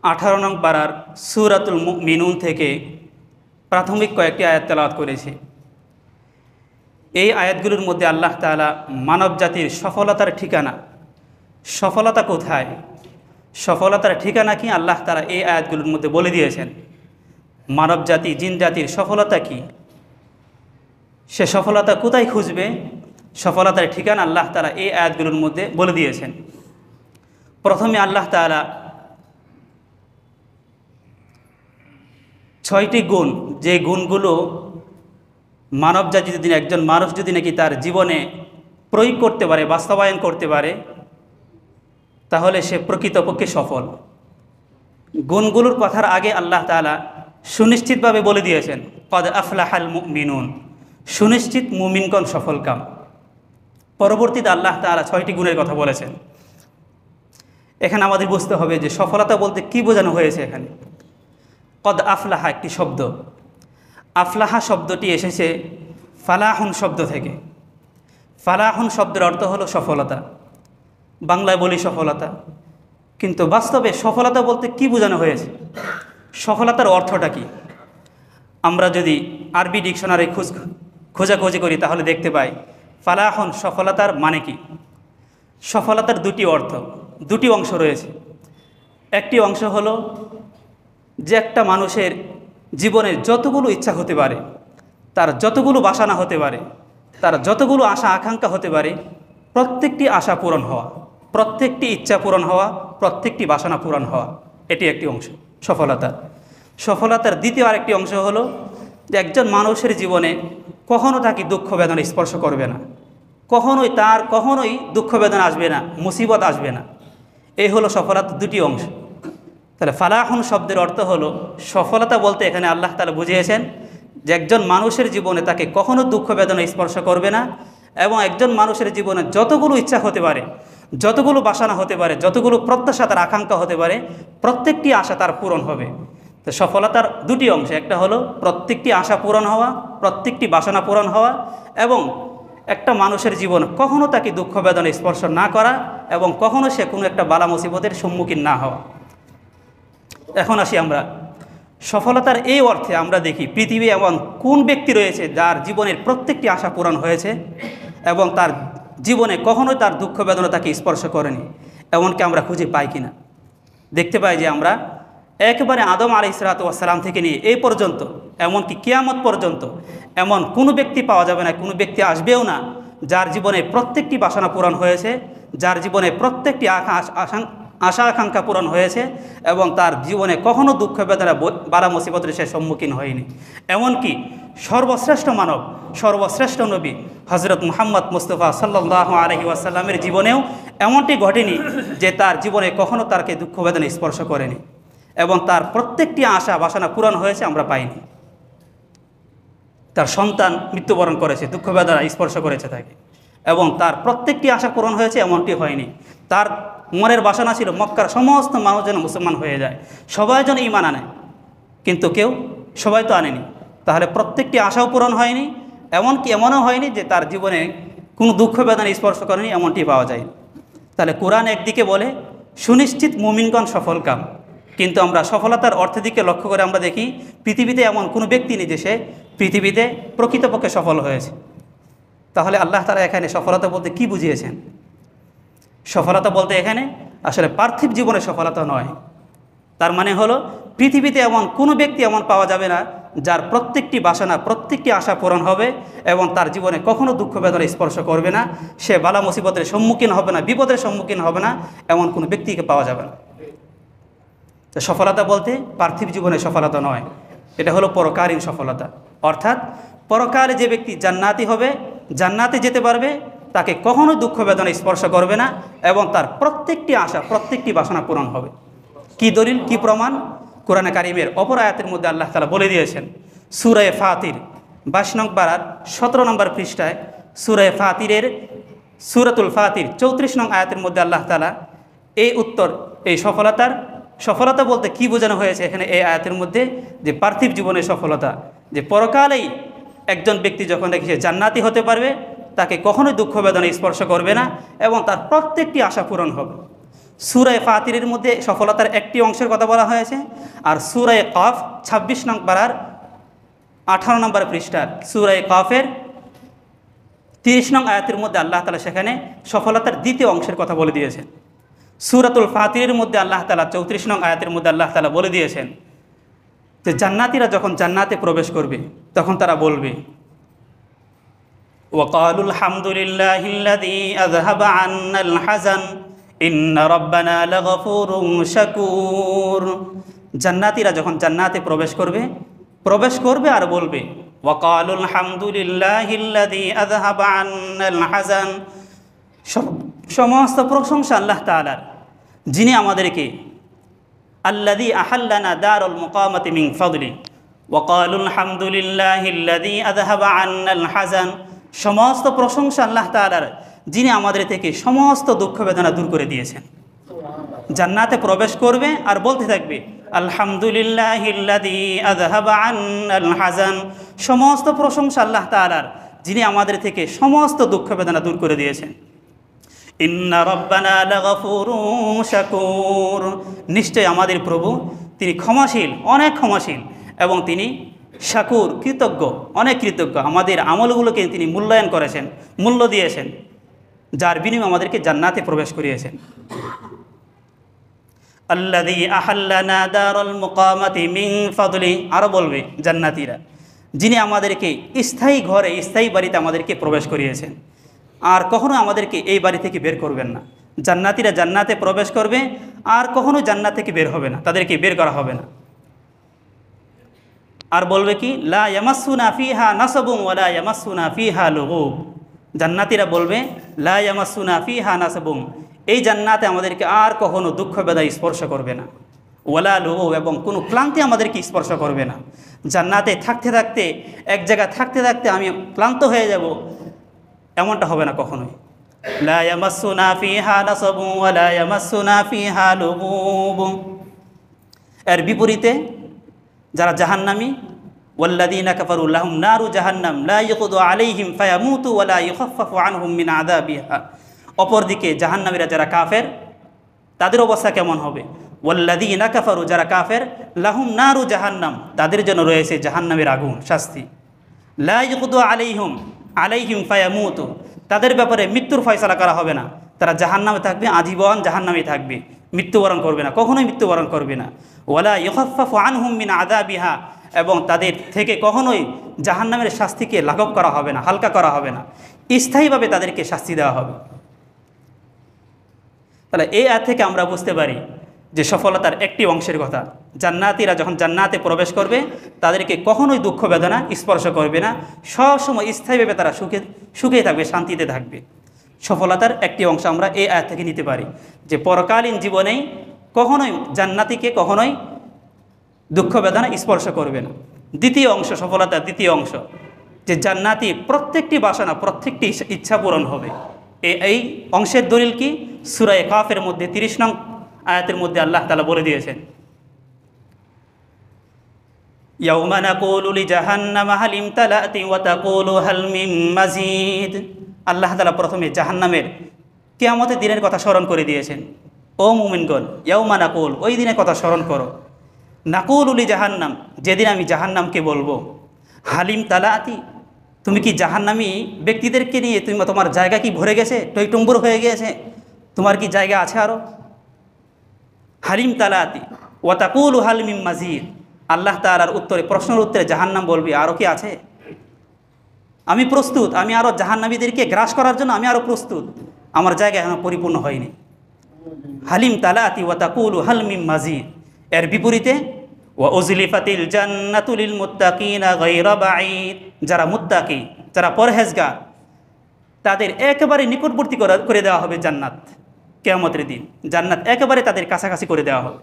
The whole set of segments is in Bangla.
18 নং পারার সূরাতুল মুমিনুন থেকে প্রাথমিক কয়েকটি আয়াত তেলাওয়াত করেছি। এই আয়াতগুলোর মধ্যে আল্লাহ তাআলা মানব জাতির সফলতার ঠিকানা, সফলতা কোথায়, সফলতার ঠিকানা কি আল্লাহ তাআলা এই আয়াতগুলোর মধ্যে বলে দিয়েছেন। মানব জাতি, জিন জাতির সফলতা কি, সে সফলতা কোথায় খুঁজবে, সফলতার ঠিকানা আল্লাহ তাআলা এই আয়াতগুলোর মধ্যে বলে দিয়েছেন। প্রথমে আল্লাহ তাআলা 6টি গুণ, যে গুণগুলো মানব জাতি যদি একজন মানুষ যদি নাকি তার জীবনে প্রয়োগ করতে পারে, বাস্তবায়ন করতে পারে, তাহলে সে প্রকৃতপক্ষে সফল। গুণগুলোর কথার আগে আল্লাহ তাআলা সুনিশ্চিতভাবে বলে দিয়েছেন কদ আফলাহাল মুমিনুন, সুনিশ্চিত মুমিনগণ সফলকাম। পরবর্তীতে আল্লাহ তাআলা 6টি গুণের কথা বলেছেন। এখানে আমাদের বুঝতে হবে যে সফলতা বলতে কি বোঝানো হয়েছে। এখানে কদ আফলাহা একটি শব্দ, আফলাহা শব্দটি এসেছে ফালাহুন শব্দ থেকে। ফালাহুন শব্দের অর্থ হলো সফলতা, বাংলায় বলি সফলতা, কিন্তু বাস্তবে সফলতা বলতে কি বোঝানো হয়েছে, সফলতার অর্থটা কি? আমরা যদি আরবি ডিকশনারি খোঁজাখুঁজি করি তাহলে দেখতে পাই ফালাহুন সফলতার মানে কি। সফলতার দুটি অর্থ, দুটি অংশ রয়েছে। একটি অংশ হলো যে একটা মানুষের জীবনে যতগুলো ইচ্ছা হতে পারে, তার যতগুলো বাসনা হতে পারে, তার যতগুলো আশা আকাঙ্ক্ষা হতে পারে, প্রত্যেকটি আশা পূরণ হওয়া, প্রত্যেকটি ইচ্ছা পূরণ হওয়া, প্রত্যেকটি বাসনা পূরণ হওয়া, এটি একটি অংশ সফলতা। সফলতার দ্বিতীয় আরেকটি অংশ হলো যে একজন মানুষের জীবনে কখনো তাকে দুঃখ বেদনা স্পর্শ করবে না, কখনোই দুঃখ বেদনা আসবে না, মুসিবত আসবে না। এই হলো সফলতার দুটি অংশ। তাহলে ফালাহুন শব্দের অর্থ হলো সফলতা বলতে এখানে আল্লাহ তাআলা বুঝিয়েছেন যে একজন মানুষের জীবনে তাকে কখনো দুঃখ বেদনা স্পর্শ করবে না, এবং একজন মানুষের জীবনে যতগুলো ইচ্ছা হতে পারে, যতগুলো বাসনা হতে পারে, যতগুলো প্রত্যাশা তার আকাঙ্ক্ষা হতে পারে, প্রত্যেকটি আশা তার পূরণ হবে। তো সফলতার দুটি অংশ, একটা হলো প্রত্যেকটি আশা পূরণ হওয়া, প্রত্যেকটি বাসনা পূরণ হওয়া, এবং একটা মানুষের জীবন কখনো তাকে দুঃখ বেদনা স্পর্শ না করা, এবং কখনো সে কোনো একটা বালা মুসিবতের সম্মুখীন না হওয়া। এখন আসি আমরা সফলতার এই অর্থে। আমরা দেখি পৃথিবী এমন কোন ব্যক্তি রয়েছে যার জীবনের প্রত্যেকটি আশা পূরণ হয়েছে এবং তার জীবনে কখনোই তার দুঃখ বেদনা তাকে স্পর্শ করেনি, এমনকি আমরা খুঁজে পাই কিনা? দেখতে পাই যে আমরা একেবারে আদম আলাইহিসসালাতু ওয়াসসালাম থেকে নিয়ে এই পর্যন্ত, এমনকি কিয়ামত পর্যন্ত এমন কোনো ব্যক্তি পাওয়া যাবে না, কোনো ব্যক্তি আসবেও না যার জীবনে প্রত্যেকটি বাসনা পূরণ হয়েছে, যার জীবনে প্রত্যেকটি আশা আকাঙ্ক্ষা পূরণ হয়েছে এবং তার জীবনে কখনো দুঃখ বেদনা বালা মুসিবতের সে সম্মুখীন হয়নি। এমনকি সর্বশ্রেষ্ঠ মানব, সর্বশ্রেষ্ঠ নবী হযরত মুহাম্মদ মুস্তাফা সাল্লাল্লাহু আলাইহি ওয়াসাল্লামের জীবনেও এমনটি ঘটেনি যে তার জীবনে কখনো তাকে দুঃখ বেদনা স্পর্শ করেনি, এবং তার প্রত্যেকটি আশা বাসনা পূরণ হয়েছে আমরা পাইনি। তার সন্তান মৃত্যুবরণ করেছে, দুঃখ বেদনা স্পর্শ করেছে তাকে, এবং তার প্রত্যেকটি আশা পূরণ হয়েছে এমনটি হয়নি। তার মনের বাসনা ছিল মক্কার সমস্ত মানুষ যেন মুসলমান হয়ে যায়, সবাই যেন ঈমান আনে, কিন্তু সবাই তো আনেনি। তাহলে প্রত্যেকটি আশাও পূরণ হয়নি, এমনকি এমনও হয়নি যে তার জীবনে কোনো দুঃখ বেদনা স্পর্শ করেনি, এমনটি পাওয়া যায়। তাহলে কোরআন একদিকে বলে সুনিশ্চিত মুমিনগণ সফলকাম, কিন্তু আমরা সফলতার অর্থের দিকে লক্ষ্য করে আমরা দেখি পৃথিবীতে এমন কোনো ব্যক্তি নেই যে সে পৃথিবীতে প্রকৃতপক্ষে সফল হয়েছে। তাহলে আল্লাহ তাআলা এখানে সফলতা বলতে কি বুঝিয়েছেন? সফলতা বলতে এখানে আসলে পার্থিব জীবনে সফলতা নয়। তার মানে হলো পৃথিবীতে এমন কোনো ব্যক্তি এমন পাওয়া যাবে না যার প্রত্যেকটি বাসনা, প্রত্যেকটি আশা পূরণ হবে এবং তার জীবনে কখনো দুঃখ বেদনা স্পর্শ করবে না, সে বালা মুসিবতের সম্মুখীন হবে না, বিপদের সম্মুখীন হবে না, এমন কোনো ব্যক্তিকে পাওয়া যাবে না। তো সফলতা বলতে পার্থিব জীবনে সফলতা নয়, এটা হলো পরকালীন সফলতা। অর্থাৎ পরকালে যে ব্যক্তি জান্নাতি হবে, জান্নাতে যেতে পারবে, তাকে কখনোই দুঃখ বেদনা স্পর্শ করবে না এবং তার প্রত্যেকটি আশা, প্রত্যেকটি বাসনা পূরণ হবে। কি দলিল, কি প্রমাণ? কোরআনে কারিমের অপর আয়াতের মধ্যে আল্লাহ তাআলা বলে দিয়েছেন সূরা ফাতির 22 নং পারার 17 নম্বর পৃষ্ঠায়, সূরা ফাতিরের সূরাতুল ফাতির 34 নং আয়াতের মধ্যে আল্লাহ তাআলা এই উত্তর, এই সফলতা বলতে কি বোঝানো হয়েছে এখানে এই আয়াতের মধ্যে, যে পার্থিব জীবনের সফলতা, যে পরকালেই একজন ব্যক্তি যখন দেখি সে জান্নাতি হতে পারবে, তাকে কখনোই দুঃখ বেদনা স্পর্শ করবে না এবং তার প্রত্যেকটি আশা পূরণ হবে। সূরা ফাতিরের মধ্যে সফলতার একটি অংশের কথা বলা হয়েছে, আর সূরা কফ 26 নং পারার 18 নম্বর পৃষ্ঠার সূরা কফের 30 নং আয়াতের মধ্যে আল্লাহ তাআলা সেখানে সফলতার দ্বিতীয় অংশের কথা বলে দিয়েছেন। সূরাতুল ফাতিরের মধ্যে আল্লাহ তাআলা 34 নং আয়াতের মধ্যে আল্লাহ তাআলা বলে দিয়েছেন যে জান্নাতীরা যখন জান্নাতে প্রবেশ করবে তখন তারা বলবে, ওয়াকালুল হামদুলিল্লাহিল্লাযী আযহাবা আন্নাল হাযান ইন্না রাব্বানা লাগফুরুন শাকুর। জান্নাতীরা যখন জান্নাতে প্রবেশ করবে আর বলবে, ওয়াকালুল হামদুলিল্লাহিল্লাযী আযহাবা আন্নাল হাযান, সমস্ত প্রশংসা আল্লাহ তাআলার, যিনি আমাদেরকে আল্লাযী আহাল্লানা দারুল মুকামাতি মিন ফাদলি, ওয়াকালুল হামদুলিল্লাহিল্লাযী আযহাবা আন্নাল হাযান, সমস্ত প্রশংসা আল্লাহ তাআলার, যিনি আমাদের থেকে সমস্ত দুঃখ বেদনা দূর করে দিয়েছেন। জান্নাতে প্রবেশ করবে আর বলতে থাকবে, আলহামদুলিল্লাহিল্লাযী আযহাবা আন্নাল হাযান, সমস্ত প্রশংসা আল্লাহ তাআলার, যিনি আমাদের থেকে সমস্ত দুঃখ বেদনা দূর করে দিয়েছেন। ইন্না রাব্বানা লাগফুরুন শাকুর, নিশ্চয় আমাদের প্রভু তিনি ক্ষমাশীল, অনেক ক্ষমাশীল, এবং তিনি শাকুর, কৃতজ্ঞ, অনেক কৃতজ্ঞ। আমাদের আমলগুলোকে তিনি মূল্যায়ন করেছেন, মূল্য দিয়েছেন, যার বিনিময়ে আমাদেরকে জান্নাতে প্রবেশ করিয়েছেন। আল্লাযী আহাল্লানা দারুল মুকামাতি মিন ফাদলি, আরও বলবে জান্নাতীরা, যিনি আমাদেরকে স্থায়ী ঘরে, স্থায়ী বাড়িতে আমাদেরকে প্রবেশ করিয়েছেন, আর কখনো আমাদেরকে এই বাড়ি থেকে বের করবেন না। জান্নাতীরা জান্নাতে প্রবেশ করবে আর কখনো জান্নাত থেকে বের হবে না, তাদেরকে বের করা হবে না। আর বলবে কি, লা ইয়ামাসসুনা ফিহা নাসাবুন ওয়া লা ইয়ামাসসুনা ফিহা লুগুব। জান্নাতীরা বলবে, লা ইয়ামাসসুনা ফিহা নাসাবুন, এই জান্নাতে আমাদেরকে আর কখনো দুঃখ বেদনা স্পর্শ করবে না, ওয়ালা লুগুব, এবং কোনো ক্লান্তি আমাদেরকে স্পর্শ করবে না। জান্নাতে থাকতে থাকতে, এক জায়গায় থাকতে থাকতে আমি ক্লান্ত হয়ে যাব, এমনটা হবে না কখনোই। লা ইয়ামাসসুনা ফিহা নাসাবুন ওয়া লা ইয়ামাসসুনা ফিহা লুগুব। এর বিপরীতে যারা জাহান্নামী, ওয়াল্লাযীনা কাফারু লাহুম নারু জাহান্নাম লা ইউকদু আলাইহিম ফায়ামুতু ওয়া লা ইউখাফফাফু আনহুম মিন আযাবিহা। অপরদিকে জাহান্নামীরা যারা কাফের, তাদের অবস্থা কেমন হবে? ওয়াল্লাযীনা কাফারু, যারা কাফের, লাহুম নারু জাহান্নাম, তাদের জন্য রয়েছে জাহান্নামের আগুন, শাস্তি। লা ইউকদু আলাইহিম ফায়ামুতু, তাদের ব্যাপারে মৃত্যুর ফয়সালা করা হবে না, তারা জাহান্নামে থাকবে, আজীবন জাহান্নামে থাকবে, মৃত্যুবরণ করবে না, কখনোই মৃত্যুবরণ করবে না। ওয়ালা ইউখাফফাফু আনহুম মিন আযাবিহা, এবং তাদের থেকে কখনোই জাহান্নামের শাস্তিকে লাঘব করা হবে না, হালকা করা হবে না, স্থায়ীভাবে তাদেরকে শাস্তি দেওয়া হবে। তাহলে এই আয়াত থেকে আমরা বুঝতে পারি যে সফলতার একটি অংশের কথা, জান্নাতীরা যখন জান্নাতে প্রবেশ করবে তাদেরকে কখনোই দুঃখ বেদনা স্পর্শ করবে না, সবসময় স্থায়ীভাবে তারা সুখে থাকবে, শান্তিতে থাকবে। সফলতার একটি অংশ আমরা এই আয়াত থেকে নিতে পারি যে পরকালীন জীবনেই কখনোই জান্নাতীকে কখনোই দুঃখ বেদনা স্পর্শ করবে না। দ্বিতীয় অংশ, সফলতার দ্বিতীয় অংশ, যে জান্নাতি প্রত্যেকটি বাসনা, প্রত্যেকটি ইচ্ছা পূরণ হবে। এই অংশের দলিল কি? সূরা কাফের মধ্যে 30 নং আয়াতের মধ্যে আল্লাহ তাআলা বলে দিয়েছেন, ইয়াউমা নাকুলু লিজাহান্নামা হাল ইমতালাতি ওয়া তাকুলু হাল মিন মাজিদ। আল্লাহ তাআলা প্রথমে জাহান্নামের কিয়ামতের দিনের কথা স্মরণ করে দিয়েছেন। ও মুমিনগণ, ইয়াউমা নাকুল, ওই দিনের কথা স্মরণ করো। নাকুলু লিজাহান্নাম, যেদিন আমি জাহান্নামকে বলবো, হালিম তালাতি, তুমি কি জাহান্নামী ব্যক্তিদেরকে নিয়ে তোমার জায়গা কি ভরে গেছে, টইটুম্বুর হয়ে গিয়েছে, তোমার কি জায়গা আছে আরও? হালিম তালাতি ওয়া তাকুলু হাল মিন মাজিদ, আল্লাহ তাআলার উত্তরে, প্রশ্নের উত্তরে জাহান্নাম বলবে, আরও কি আছে? আমি প্রস্তুত, আমি আরও জাহান্নামীদেরকে গ্রাস করার জন্য আমি আরও প্রস্তুত, আমার জায়গা এখন পরিপূর্ণ হয়নি। হালিম তালাতি ওয়া তাকুলু হাল মিন মাজিদ। এর বিপরীতে ওয়া উজলিফাতিল জান্নাতু লিল মুত্তাকিনা গায়রা বাঈদ, যারা মুত্তাকি, যারা পরহেজগার, তাদের একেবারে নিকটবর্তী করে দেওয়া হবে জান্নাত। কিয়ামতের দিন জান্নাত একেবারে তাদের কাছাকাছি করে দেওয়া হবে।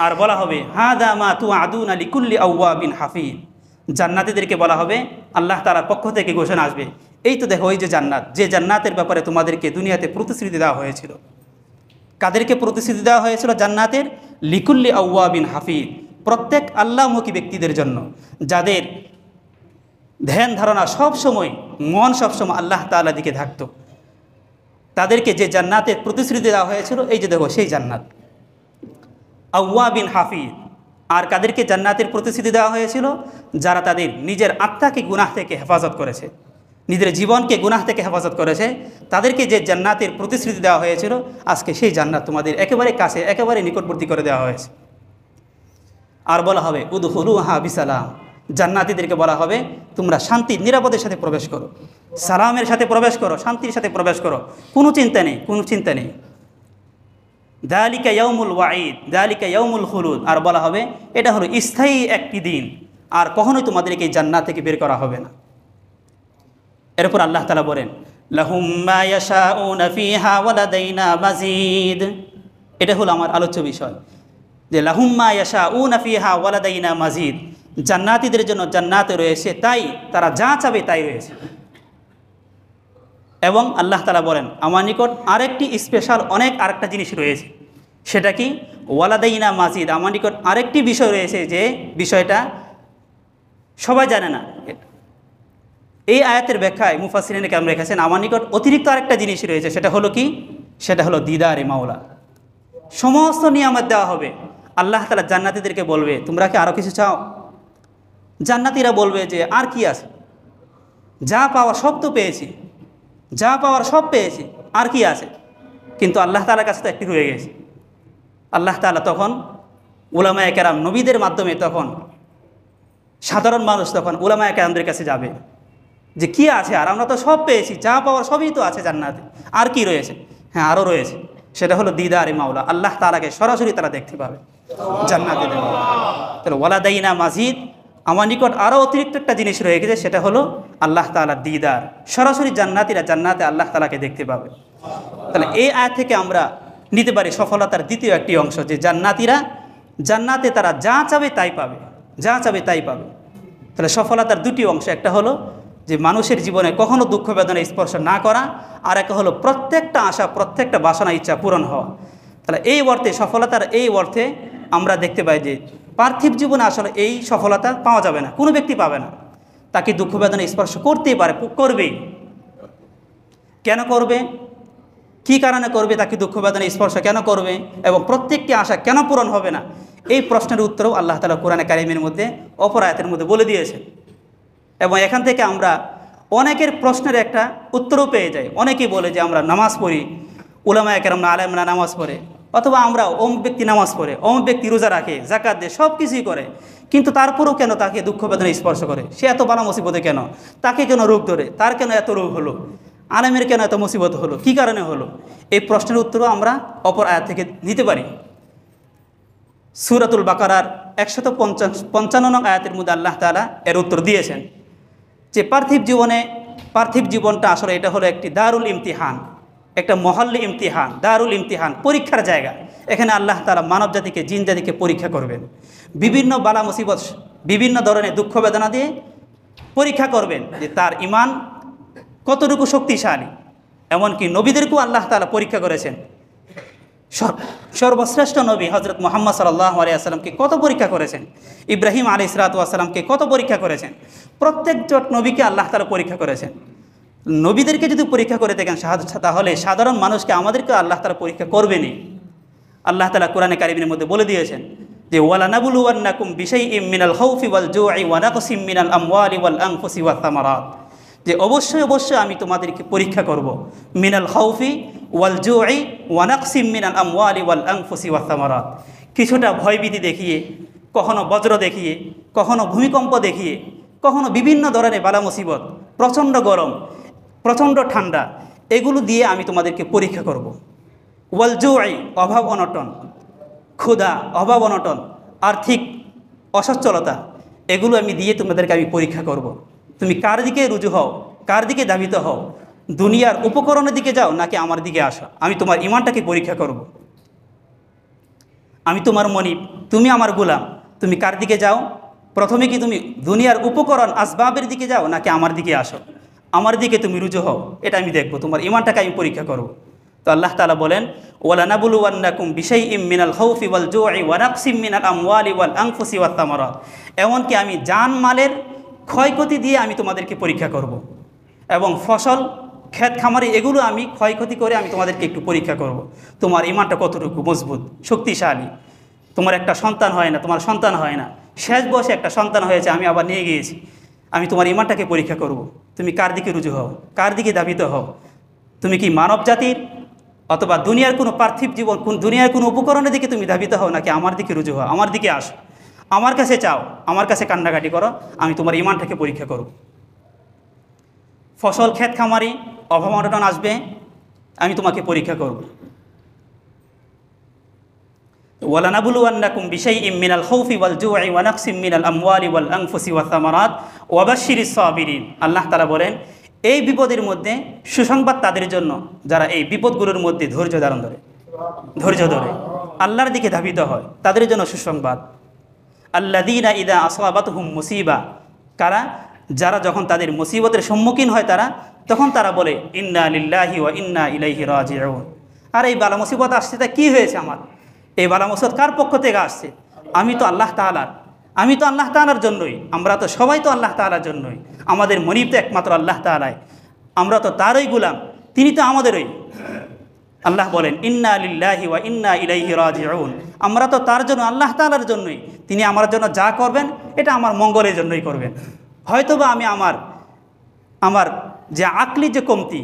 আর বলা হবে, হাদা মা তুআদুনা লিকুল্লি আওয়াবিন হাফিজ। জান্নাতীদেরকে বলা হবে, আল্লাহ তাআলার পক্ষ থেকে ঘোষণা আসবে, এই তো দেখো ওই যে জান্নাত, যে জান্নাতের ব্যাপারে তোমাদেরকে দুনিয়াতে প্রতিশ্রুতি দেওয়া হয়েছিল। কাদেরকে প্রতিশ্রুতি দেওয়া হয়েছিল জান্নাতের? লিকুল্লি আওয়াবিন হাফিজ, প্রত্যেক আল্লাহমুখী ব্যক্তিদের জন্য, যাদের ধ্যান ধারণা সবসময়, মন সবসময় আল্লাহ তাআলার দিকে থাকতো, তাদেরকে যে জান্নাতের প্রতিশ্রুতি দেওয়া হয়েছিল, এই যে দেখো সেই জান্নাত। আওয়াবিন হাফিজ, আর কাদেরকে জান্নাতের প্রতিশ্রুতি দেওয়া হয়েছিল? যারা তাদের নিজের আত্মাকে গুনাহ থেকে হেফাজত করেছে, নিজের জীবনকে গুনাহ থেকে হেফাজত করেছে, তাদেরকে যে জান্নাতের প্রতিশ্রুতি দেওয়া হয়েছিল, আজকে সেই জান্নাত তোমাদের একেবারে কাছে, একেবারে নিকটবর্তী করে দেওয়া হয়েছে। আর বলা হবে উদখুলুহা বিসালাম, জান্নাতীদেরকে বলা হবে তোমরা শান্তি নিরাপদের সাথে প্রবেশ করো, সালামের সাথে প্রবেশ করো, শান্তির সাথে প্রবেশ করো, কোনো চিন্তা নেই, কোনো চিন্তা নেই। যালিকা ইয়াউমুল ওয়াঈদ, যালিকা ইয়াউমুল খুলুদ, আর বলা হবে এটা হলো স্থায়ী একটি দিন, আর কখনোই তোমাদেরকে এই জান্নাত থেকে বের করা হবে না। এরপর আল্লাহ তাআলা বলেন লাহুম মা ইয়াশাউনা ফিহা ওয়া লাদাইনা মাজিদ। এটা হলো আমার আলোচ্য বিষয়, যে লাহুম মা ইয়াশাউনা ফিহা ওয়া লাদাইনা মাজিদ, জান্নাতীদের জন্য জান্নাতে রয়েছে, তাই তারা যা চাবে তাই রয়েছে। এবং আল্লাহ তাআলা বলেন আমার নিকট আরেকটি স্পেশাল আরেকটা জিনিস রয়েছে, সেটা কি? ওয়ালাদাইনা মাজিদ, আমার নিকট আরেকটি বিষয় রয়েছে, যে বিষয়টা সবাই জানে না। এই আয়াতের ব্যাখ্যায় মুফাসসিরিনে কেরাম রেখেছেন আমার নিকট অতিরিক্ত আরেকটা জিনিস রয়েছে, সেটা হলো কি? সেটা হলো দিদারে মাওলা। সমস্ত নিয়ামত দেওয়া হবে, আল্লাহ তাআলা জান্নাতীদেরকে বলবে তোমরা কি আরও কিছু চাও? জান্নাতীরা বলবে যে আর কি আছে, যা পাওয়ার সব তো পেয়েছি, যা পাওয়ার সব পেয়েছি, আর কি আছে? কিন্তু আল্লাহ তাআলার কাছে তো একটি রয়ে গেছে। আল্লাহ তাআলা তখন উলামায়ে কেরাম নবীদের মাধ্যমে, তখন সাধারণ মানুষ তখন উলামায়ে কেরামদের কাছে যাবে যে কি আছে, আর আমরা তো সব পেয়েছি, যা পাওয়ার সবই তো আছে জান্নাতে, আর কি রয়েছে? হ্যাঁ, আরও রয়েছে, সেটা হলো দিদারে মাওলা, আল্লাহ তাআলাকে সরাসরি তারা দেখতে পাবে জান্নাতে। তাহলে ওয়ালাদাইনা মাজিদ, আমার নিকট আরও অতিরিক্ত একটা জিনিস রয়ে গেছে, সেটা হলো আল্লাহ তাআলার দিদার, সরাসরি জান্নাতীরা জান্নাতে আল্লাহ তাআলাকে দেখতে পাবে। তাহলে এই আয়াত থেকে আমরা নিতে পারি সফলতার দ্বিতীয় একটি অংশ, যে জান্নাতীরা জান্নাতে তারা যা চাবে তাই পাবে, যা চাবে তাই পাবে। তাহলে সফলতার দুটি অংশ, একটা হলো যে মানুষের জীবনে কখনো দুঃখ বেদনা স্পর্শ না করা, আর একটা হলো প্রত্যেকটা আশা, প্রত্যেকটা বাসনা ইচ্ছা পূরণ হওয়া। তাহলে এই অর্থে সফলতার এই অর্থে আমরা দেখতে পাই যে পার্থিব জীবনে আসলে এই সফলতা পাওয়া যাবে না, কোনো ব্যক্তি পাবে না। তাকে দুঃখ বেদনা স্পর্শ করতেই পারে, করবেই। কেন করবে? কি কারণে করবে? তাকে দুঃখ বেদনা স্পর্শ কেন করবে? এবং প্রত্যেকটি আশা কেন পূরণ হবে না? এই প্রশ্নের উত্তরও আল্লাহ তাআলা কোরআনে কারিমের মধ্যে অপর আয়াতের মধ্যে বলে দিয়েছেন। এবং এখান থেকে আমরা অনেকের প্রশ্নের একটা উত্তরও পেয়ে যাই। অনেকেই বলে যে আমরা নামাজ পড়ি, উলামায়ে কেরাম আলেমরা নামাজ পড়ে, অথবা আমরা অমুক ব্যক্তি নামাজ পড়ে, অমুক ব্যক্তি রোজা রাখে, যাকাত দেয়, সব কিছুই করে, কিন্তু তারপরেও কেন তাকে দুঃখ বেদনা স্পর্শ করে? সে এত বালা মুসিবতে কেন? তাকে কেন রোগ ধরে? তার কেন এত রোগ হলো? আলেমের কেন এত মুসিবত হলো? কি কারণে হলো? এই প্রশ্নের উত্তরও আমরা অপর আয়াত থেকে নিতে পারি। সূরাতুল বাকারার 155 নং আয়াতের মধ্যে আল্লাহ তাআলা এর উত্তর দিয়েছেন যে পার্থিব জীবনটা আসলে এটা হলো একটি দারুল ইমতিহান, একটা মহল্লি ইমতিহান, দারুল ইমতিহান, পরীক্ষার জায়গা। এখানে আল্লাহ তাআলা মানব জাতিকে, জিন জাতিকে পরীক্ষা করবেন, বিভিন্ন বালা মুসিবত, বিভিন্ন ধরনের দুঃখ বেদনা দিয়ে পরীক্ষা করবেন যে তার ঈমান কতটুকু শক্তিশালী। এমনকি নবীদেরকেও আল্লাহ তাআলা পরীক্ষা করেছেন। সর্বশ্রেষ্ঠ নবী হযরত মুহাম্মদ সাল্লাল্লাহু আলাইহি ওয়াসাল্লামকে কত পরীক্ষা করেছেন, ইব্রাহিম আলাইহিস সালাতু ওয়াসসালামকে কত পরীক্ষা করেছেন, প্রত্যেকজন নবীকে আল্লাহ তাআলা পরীক্ষা করেছেন। নবীদেরকে যদি পরীক্ষা করে থাকেন তাহলে সাধারণ মানুষকে, আমাদেরকে আল্লাহ তাআলা পরীক্ষা করবেনই। আল্লাহ তাআলা কোরআনে কারিমের মধ্যে বলে দিয়েছেন যে ওয়ালানাবলুওয়ান্নাকুম বিশাইইম মিনাল খাউফি ওয়াল জুই ওয়া নাকসিম মিনাল আমওয়ালি ওয়াল আনফুসি ওয়াত তামারাত, যে অবশ্যই আমি তোমাদেরকে পরীক্ষা করব, মিনাল খাউফি ওয়াল জুই ওয়া নাকসিম মিনাল আমওয়ালি ওয়াল আনফুসি ওয়াত তামারাত, কিছুটা ভয়ভীতি দেখিয়ে, কখনো বজ্র দেখিয়ে, কখনো ভূমিকম্প দেখিয়ে, কখনো বিভিন্ন ধরনের বালা মুসিবত, প্রচণ্ড গরম, প্রচণ্ড ঠান্ডা, এগুলো দিয়ে আমি তোমাদেরকে পরীক্ষা করব। ওয়াল জুই, অভাব অনটন, ক্ষুধা, অভাব অনটন, আর্থিক অসচ্ছলতা, এগুলো আমি দিয়ে তোমাদেরকে আমি পরীক্ষা করব। তুমি কার দিকে রুজু হও, কার দিকে ধাবিত হও, দুনিয়ার উপকরণের দিকে যাও নাকি আমার দিকে আসো, আমি তোমার ঈমানটাকে পরীক্ষা করব। আমি তোমার মনিব, তুমি আমার গোলাম, তুমি কার দিকে যাও? প্রথমে কি তুমি দুনিয়ার উপকরণ আসবাবের দিকে যাও নাকি আমার দিকে আসো, আমার দিকে তুমি রুজু হও, এটা আমি দেখব, তোমার ঈমানটাকে আমি পরীক্ষা করব। তো আল্লাহ তাআলা বলেন ওয়ালানাবলুওয়ান্নাকুম বিশাইইম মিনাল খাউফি ওয়াল জুই ওয়া নাকসিম মিনাল আমওয়ালি ওয়াল আনফুসি ওয়াত তামারাত, এমনকি আমি জান মালের ক্ষয়ক্ষতি দিয়ে আমি তোমাদেরকে পরীক্ষা করব, এবং ফসল ক্ষেত খামারি, এগুলো আমি ক্ষয়ক্ষতি করে আমি তোমাদেরকে একটু পরীক্ষা করব। তোমার ইমানটা কতটুকু মজবুত, শক্তিশালী। তোমার একটা সন্তান হয় না, তোমার সন্তান হয় না, শেষ বয়সে একটা সন্তান হয়েছে, আমি আবার নিয়ে গিয়েছি, আমি তোমার ইমানটাকে পরীক্ষা করব। তুমি কার দিকে রুজু হও, কার দিকে ধাবিত হও? তুমি কি মানব জাতির অথবা দুনিয়ার কোনো পার্থিব জীবন, দুনিয়ার কোনো উপকরণের দিকে তুমি ধাবিত হও, নাকি আমার দিকে রুজু হও? আমার দিকে আসো, আমার কাছে চাও, আমার কাছে কান্নাকাটি করো, আমি তোমার ইমানটাকে পরীক্ষা করব। ফসল ক্ষেত খামারি, অভাব অনটন আসবে, আমি তোমাকে পরীক্ষা করব। ওয়ালানাবলুওয়ান্নাকুম বিশাইইম মিনাল খাউফি ওয়াল জু'i ওয়া নাকসিম মিনাল আমওয়ালি ওয়াল আনফুসি ওয়াস সামারাত ওয়া বাশশিরিস সাবিরিন। আল্লাহ তাআলা বলেন, এই বিপদের মধ্যে সুসংবাদ তাদের জন্য যারা এই বিপদগুলোর মধ্যে ধৈর্য ধরে আল্লাহর দিকে ধাবিত হয়, তাদের জন্য সুসংবাদ। আল্লাযীনা ইযা আসাবাতহুম মুসিবা, কারা? যারা যখন তাদের মুসিবতের সম্মুখীন হয় তখন তারা বলে ইন্না লিল্লাহি ওয়া ইন্না ইলাইহি রাজিউন। আর এই বালা মুসিবত আসছে, তা কী হয়েছে আমার? এই বালা মুসিবত কার পক্ষ থেকে আসছে? আমি তো আল্লাহ তাআলার জন্যই, আমরা তো সবাই তো আল্লাহ তাআলার জন্যই, আমাদের মনিব তো একমাত্র আল্লাহ তাআলাই, আমরা তো তারই গোলাম, তিনি তো আমাদেরই। আল্লাহ বলেন ইন্না লিল্লাহি ওয়া ইন্না ইলাইহি রাজিউন, আমরা তো তার জন্য, আল্লাহ তাআলার জন্যই, তিনি আমার জন্য যা করবেন এটা আমার মঙ্গলের জন্যই করবেন। হয়তোবা আমি আমার যে আকলি যে কমতি,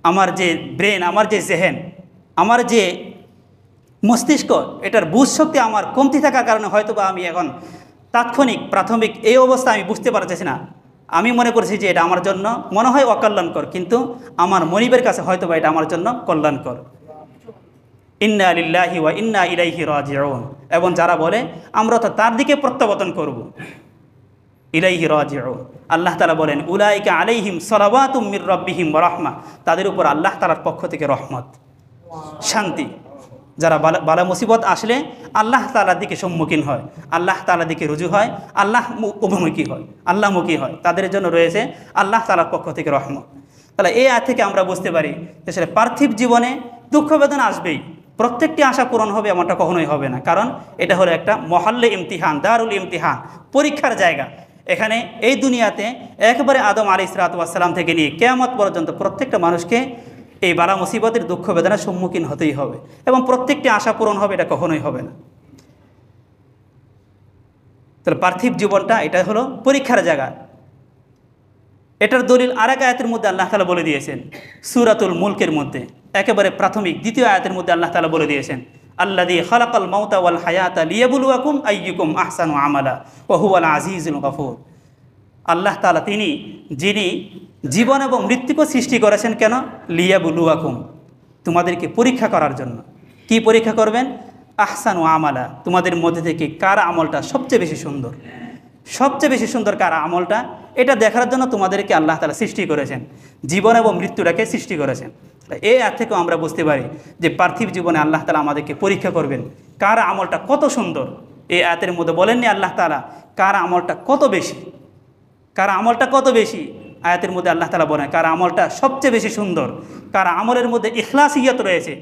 আমার যে ব্রেন, আমার যে জেহেন, আমার যে মস্তিষ্ক, এটার বুঝ শক্তি আমার কমতি থাকার কারণে হয়তোবা আমি এখন তাৎক্ষণিক প্রাথমিক এই অবস্থা আমি বুঝতে পারতেছি না, আমি মনে করছি যে এটা আমার জন্য মনে হয় অকল্যাণকর, কিন্তু আমার মনিবের কাছে হয়তোবা এটা আমার জন্য কল্যাণকর। ইন্না লিল্লাহি ওয়া ইন্না ইলাইহি রাজিউন। এবং যারা বলে আমরা তো তার দিকে প্রত্যাবর্তন করব, ইলাইহি রাজিউন, আল্লাহ তাআলা বলেন উলাইকা আলাইহিম সালাওয়াতুম মির রাব্বিহিম ওয়া রাহমা, তাদের উপর আল্লাহ তাআলার পক্ষ থেকে রহমত, শান্তি। যারা বালা মুসিবত আসলে আল্লাহ তাআলার দিকে সম্মুখীন হয়, আল্লাহ তাআলার দিকে রুজু হয়, আল্লাহমুখী হয়, তাদের জন্য রয়েছে আল্লাহ তাআলার পক্ষ থেকে রহমত। তাহলে এই আয়াত থেকে আমরা বুঝতে পারি যে আসলে পার্থিব জীবনে দুঃখ বেদনা আসবেই, প্রত্যেকটি আশা পূরণ হবে এমনটা কখনোই হবে না, কারণ এটা হলো একটা মহল্লে ইমতিহান, দারুল ইমতিহান, পরীক্ষার জায়গা। এখানে এই দুনিয়াতে একবারে আদম আলাইহিস সালাম থেকে নিয়ে কিয়ামত পর্যন্ত প্রত্যেকটা মানুষকে এই বালা মুসিবতের দুঃখ বেদনার সম্মুখীন হতেই হবে, এবং প্রত্যেকটি আশা পূরণ হবে, এটা কখনোই হবে না। তাহলে পার্থিব জীবনটা এটা হলো পরীক্ষার জায়গা। এটার দলিল আরেক আয়াতের মধ্যে আল্লাহ তাআলা বলে দিয়েছেন, সূরাতুল মুলকের মধ্যে একেবারে প্রাথমিক দ্বিতীয় আয়াতের মধ্যে আল্লাহ তাআলা বলে দিয়েছেন আল্লাযী খালাকাল মাউতা ওয়াল হায়াতা লিয়াবলুয়াকুম আইয়ুকুম আহসানু আমালা ওয়া হুয়াল আজিজুল গফুর। আল্লাহ তাআলা যিনি জীবন এবং মৃত্যুকে সৃষ্টি করেছেন কেন? লিয়াবলুয়াকুম, তোমাদেরকে পরীক্ষা করার জন্য। কি পরীক্ষা করবেন? আহসানু আমালা, তোমাদের মধ্যে থেকে কার আমলটা সবচেয়ে বেশি সুন্দর কার আমলটা, এটা দেখার জন্য তোমাদেরকে আল্লাহ তাআলা সৃষ্টি করেছেন, জীবন এবং মৃত্যুটাকে সৃষ্টি করেছেন। এই আয়াত থেকেও আমরা বুঝতে পারি যে পার্থিব জীবনে আল্লাহ তাআলা আমাদেরকে পরীক্ষা করবেন, কার আমলটা কত সুন্দর। এই আয়াতের মধ্যে বলেননি আল্লাহ তাআলা কার আমলটা কত বেশি, আয়াতের মধ্যে আল্লাহ তাআলা বলেন কার আমলটা সবচেয়ে বেশি সুন্দর, কার আমলের মধ্যে ইখলাসিয়ত রয়েছে,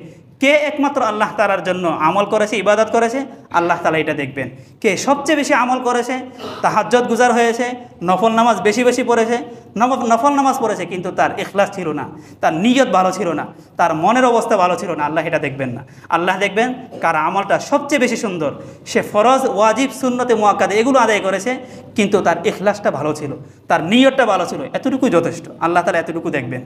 কে একমাত্র আল্লাহ তাআলার জন্য আমল করেছে, ইবাদত করেছে, আল্লাহ তাআলা এটা দেখবেন। কে সবচেয়ে বেশি আমল করেছে, তাহাজ্জুদ গুজার হয়েছে, নফল নামাজ বেশি পড়েছে, নফল নামাজ পড়েছে, কিন্তু তার ইখলাস ছিল না, তার নিয়ত ভালো ছিল না, তার মনের অবস্থা ভালো ছিল না, আল্লাহ এটা দেখবেন না। আল্লাহ দেখবেন কার আমলটা সবচেয়ে বেশি সুন্দর, সে ফরজ, ওয়াজিব, সুন্নতে মুআক্কাদা এগুলো আদায় করেছে, কিন্তু তার ইখলাসটা ভালো ছিল, তার নিয়তটা ভালো ছিল, এতটুকুই যথেষ্ট। আল্লাহ তাআলা এতটুকু দেখবেন।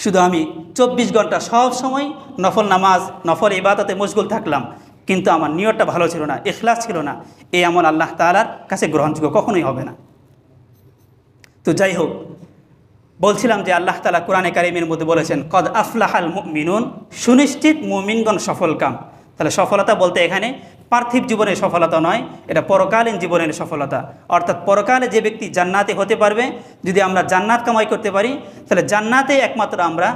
শুধু আমি 24 ঘন্টা সব সময় নফল নামাজ, নফল ইবাদতে মশগুল থাকলাম, কিন্তু আমার নিয়তটা ভালো ছিল না, ইখলাস ছিল না, এই আমল আল্লাহ তাআলার কাছে গ্রহণযোগ্য কখনোই হবে না। তো যাই হোক, বলছিলাম যে আল্লাহ তাআলা কোরআনে কারীমের মধ্যে বলেছেন কদ আফলাহাল মুমিনুন, সুনিশ্চিত মুমিনগণ সফলকাম। তাহলে সফলতা বলতে এখানে পার্থিব জীবনের সফলতা নয়, এটা পরকালীন জীবনের সফলতা। অর্থাৎ পরকালে যে ব্যক্তি জান্নাতে হতে পারবে, যদি আমরা জান্নাত কামাই করতে পারি, তাহলে জান্নাতে একমাত্র আমরা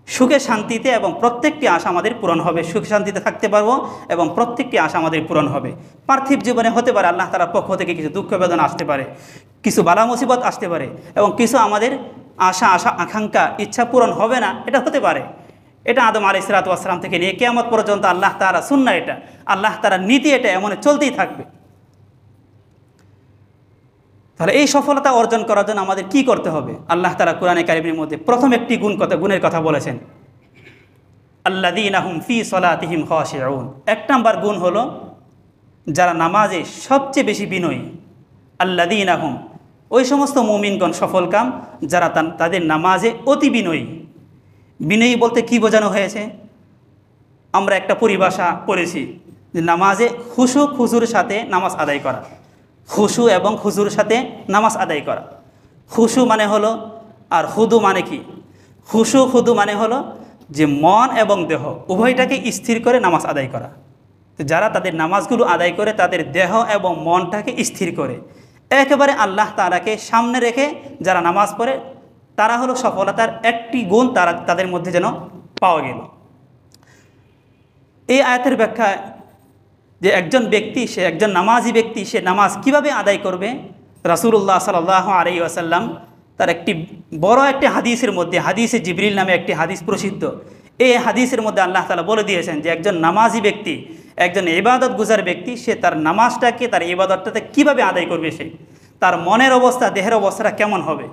সুখে শান্তিতে এবং প্রত্যেকটি আশা আমাদের পূরণ হবে, সুখে শান্তিতে থাকতে পারবো এবং প্রত্যেকটি আশা আমাদের পূরণ হবে। পার্থিব জীবনে হতে পারে আল্লাহ তাআলার পক্ষ থেকে কিছু দুঃখ বেদনা আসতে পারে, কিছু বালা মুসিবত আসতে পারে, এবং কিছু আমাদের আশা আকাঙ্ক্ষা ইচ্ছা পূরণ হবে না, এটা হতে পারে। এটা আদম আলাইহিস সালাম থেকে নিয়ে কিয়ামত পর্যন্ত আল্লাহ তাআলা সুন্নাহ, এটা আল্লাহ তাআলার নীতি, এটা এমন চলতেই থাকবে। তাহলে এই সফলতা অর্জন করার জন্য আমাদের কি করতে হবে? আল্লাহ তাআলা কোরআনে কারিমের মধ্যে প্রথম একটি গুণের কথা বলেছেন, আল্লাযীনা হুম ফী সলাতিহিম খাশিউন। এক নাম্বার গুণ হলো যারা নামাজে সবচেয়ে বেশি বিনয়ী। আল্লাযীনা হুম, ওই সমস্ত মুমিনগণ সফলকাম যারা তাদের নামাজে অতি বিনয়ী। বিনয়ী বলতে কি বোঝানো হয়েছে? আমরা একটা পরিভাষা পড়েছি যে নামাজে খুশু খুজুর সাথে নামাজ আদায় করা। খুশু এবং খুজুর সাথে নামাজ আদায় করা। খুশু মানে হলো, আর হুদু মানে কি? খুশু হুদু মানে হলো যে মন এবং দেহ উভয়টাকে স্থির করে নামাজ আদায় করা। তো যারা তাদের নামাজগুলো আদায় করে তাদের দেহ এবং মনটাকে স্থির করে একেবারে আল্লাহ তাআলাকে সামনে রেখে যারা নামাজ পড়ে, তারা হলো সফলতার একটি গুণ তাদের মধ্যে যেন পাওয়া গেল। এই আয়াতের ব্যাখ্যায় যে একজন ব্যক্তি, সে একজন নামাজি ব্যক্তি, সে নামাজ কিভাবে আদায় করবে, রাসূলুল্লাহ সাল্লাল্লাহু আলাইহি ওয়াসাল্লাম তার একটি বড় একটি হাদিসের মধ্যে, হাদিসে জিবরিল নামে একটি হাদিস প্রসিদ্ধ, এই হাদিসের মধ্যে আল্লাহ তাআলা বলে দিয়েছেন যে একজন নামাজি ব্যক্তি, একজন ইবাদত গুজার ব্যক্তি, সে তার নামাজটাকে, তার ইবাদতটাকে কীভাবে আদায় করবে, সে তার মনের অবস্থা, দেহের অবস্থাটা কেমন হবে।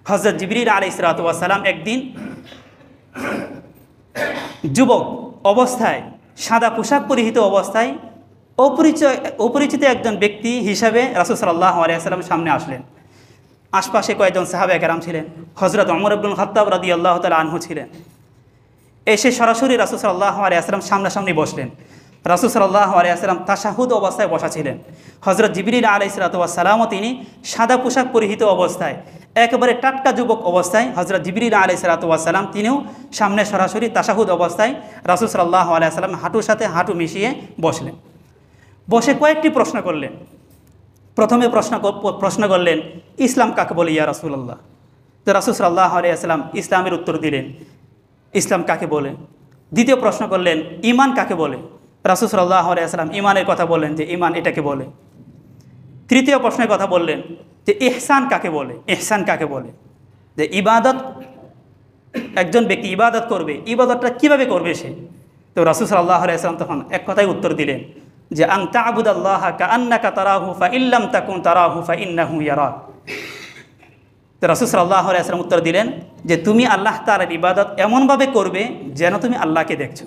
হযরত জিবরিল আলাইহিস সালাতু ওয়াস সালাম একদিন যুবক অবস্থায়, সাদা পোশাক পরিহিত অবস্থায় অপরিচিত একজন ব্যক্তি হিসাবে রাসূল সাল্লাল্লাহু আলাইহি ওয়াসাল্লামের সামনে আসলেন। আশপাশে কয়েকজন সাহাবায়ে কেরাম ছিলেন, হযরত ওমর ইবনুল খাত্তাব রাদিয়াল্লাহু তাআলা আনহু ছিলেন। এসে সরাসরি রাসূল সাল্লাল্লাহু আলাইহি ওয়াসাল্লাম সামনাসামনি বসলেন। রাসূল সাল্লাল্লাহু আলাইহি ওয়াসাল্লাম তাশাহুদ অবস্থায় বসা ছিলেন। হযরত জিবরিল আলাইহিস সালামও তিনি সাদা পোশাক পরিহিত অবস্থায়, একেবারে টাটকা যুবক অবস্থায় হযরত জিবরিল আলাইহিস সালাম তিনিও সামনে সরাসরি তাশাহুদ অবস্থায় রাসূল সাল্লাল্লাহু আলাইহি ওয়াসাল্লাম হাঁটুর সাথে হাঁটু মিশিয়ে বসলেন। বসে কয়েকটি প্রশ্ন করলেন। প্রথমে প্রশ্ন করলেন, ইসলাম কাকে বলে ইয়া রাসূলুল্লাহ? তো রাসূল সাল্লাল্লাহু আলাইহি ওয়াসাল্লাম ইসলামের উত্তর দিলেন, ইসলাম কাকে বলে। দ্বিতীয় প্রশ্ন করলেন, ঈমান কাকে বলে? রাসূল সাল্লাল্লাহু আলাইহি ওয়াসাল্লাম ঈমানের কথা বললেন যে ঈমান এটাকে বলে। তৃতীয় প্রশ্নের কথা বললেন যে ইহসান কাকে বলে, ইহসান কাকে বলে, যে ইবাদত, একজন ব্যক্তি ইবাদত করবে, ইবাদতটা কিভাবে করবে সে। তো রাসূল সাল্লাল্লাহু আলাইহি ওয়াসাল্লাম তখন এক কথায় উত্তর দিলেন যে আন তা'বুদাল্লাহা কাআন্নাকা তারাহু ফাইল্লাম তাকুন তারাহু ফাইন্নাহু ইয়ারাক। তো রাসূল সাল্লাল্লাহু আলাইহি ওয়াসাল্লাম উত্তর দিলেন যে তুমি আল্লাহ তাআলার ইবাদত এমনভাবে করবে যেন তুমি আল্লাহকে দেখছো।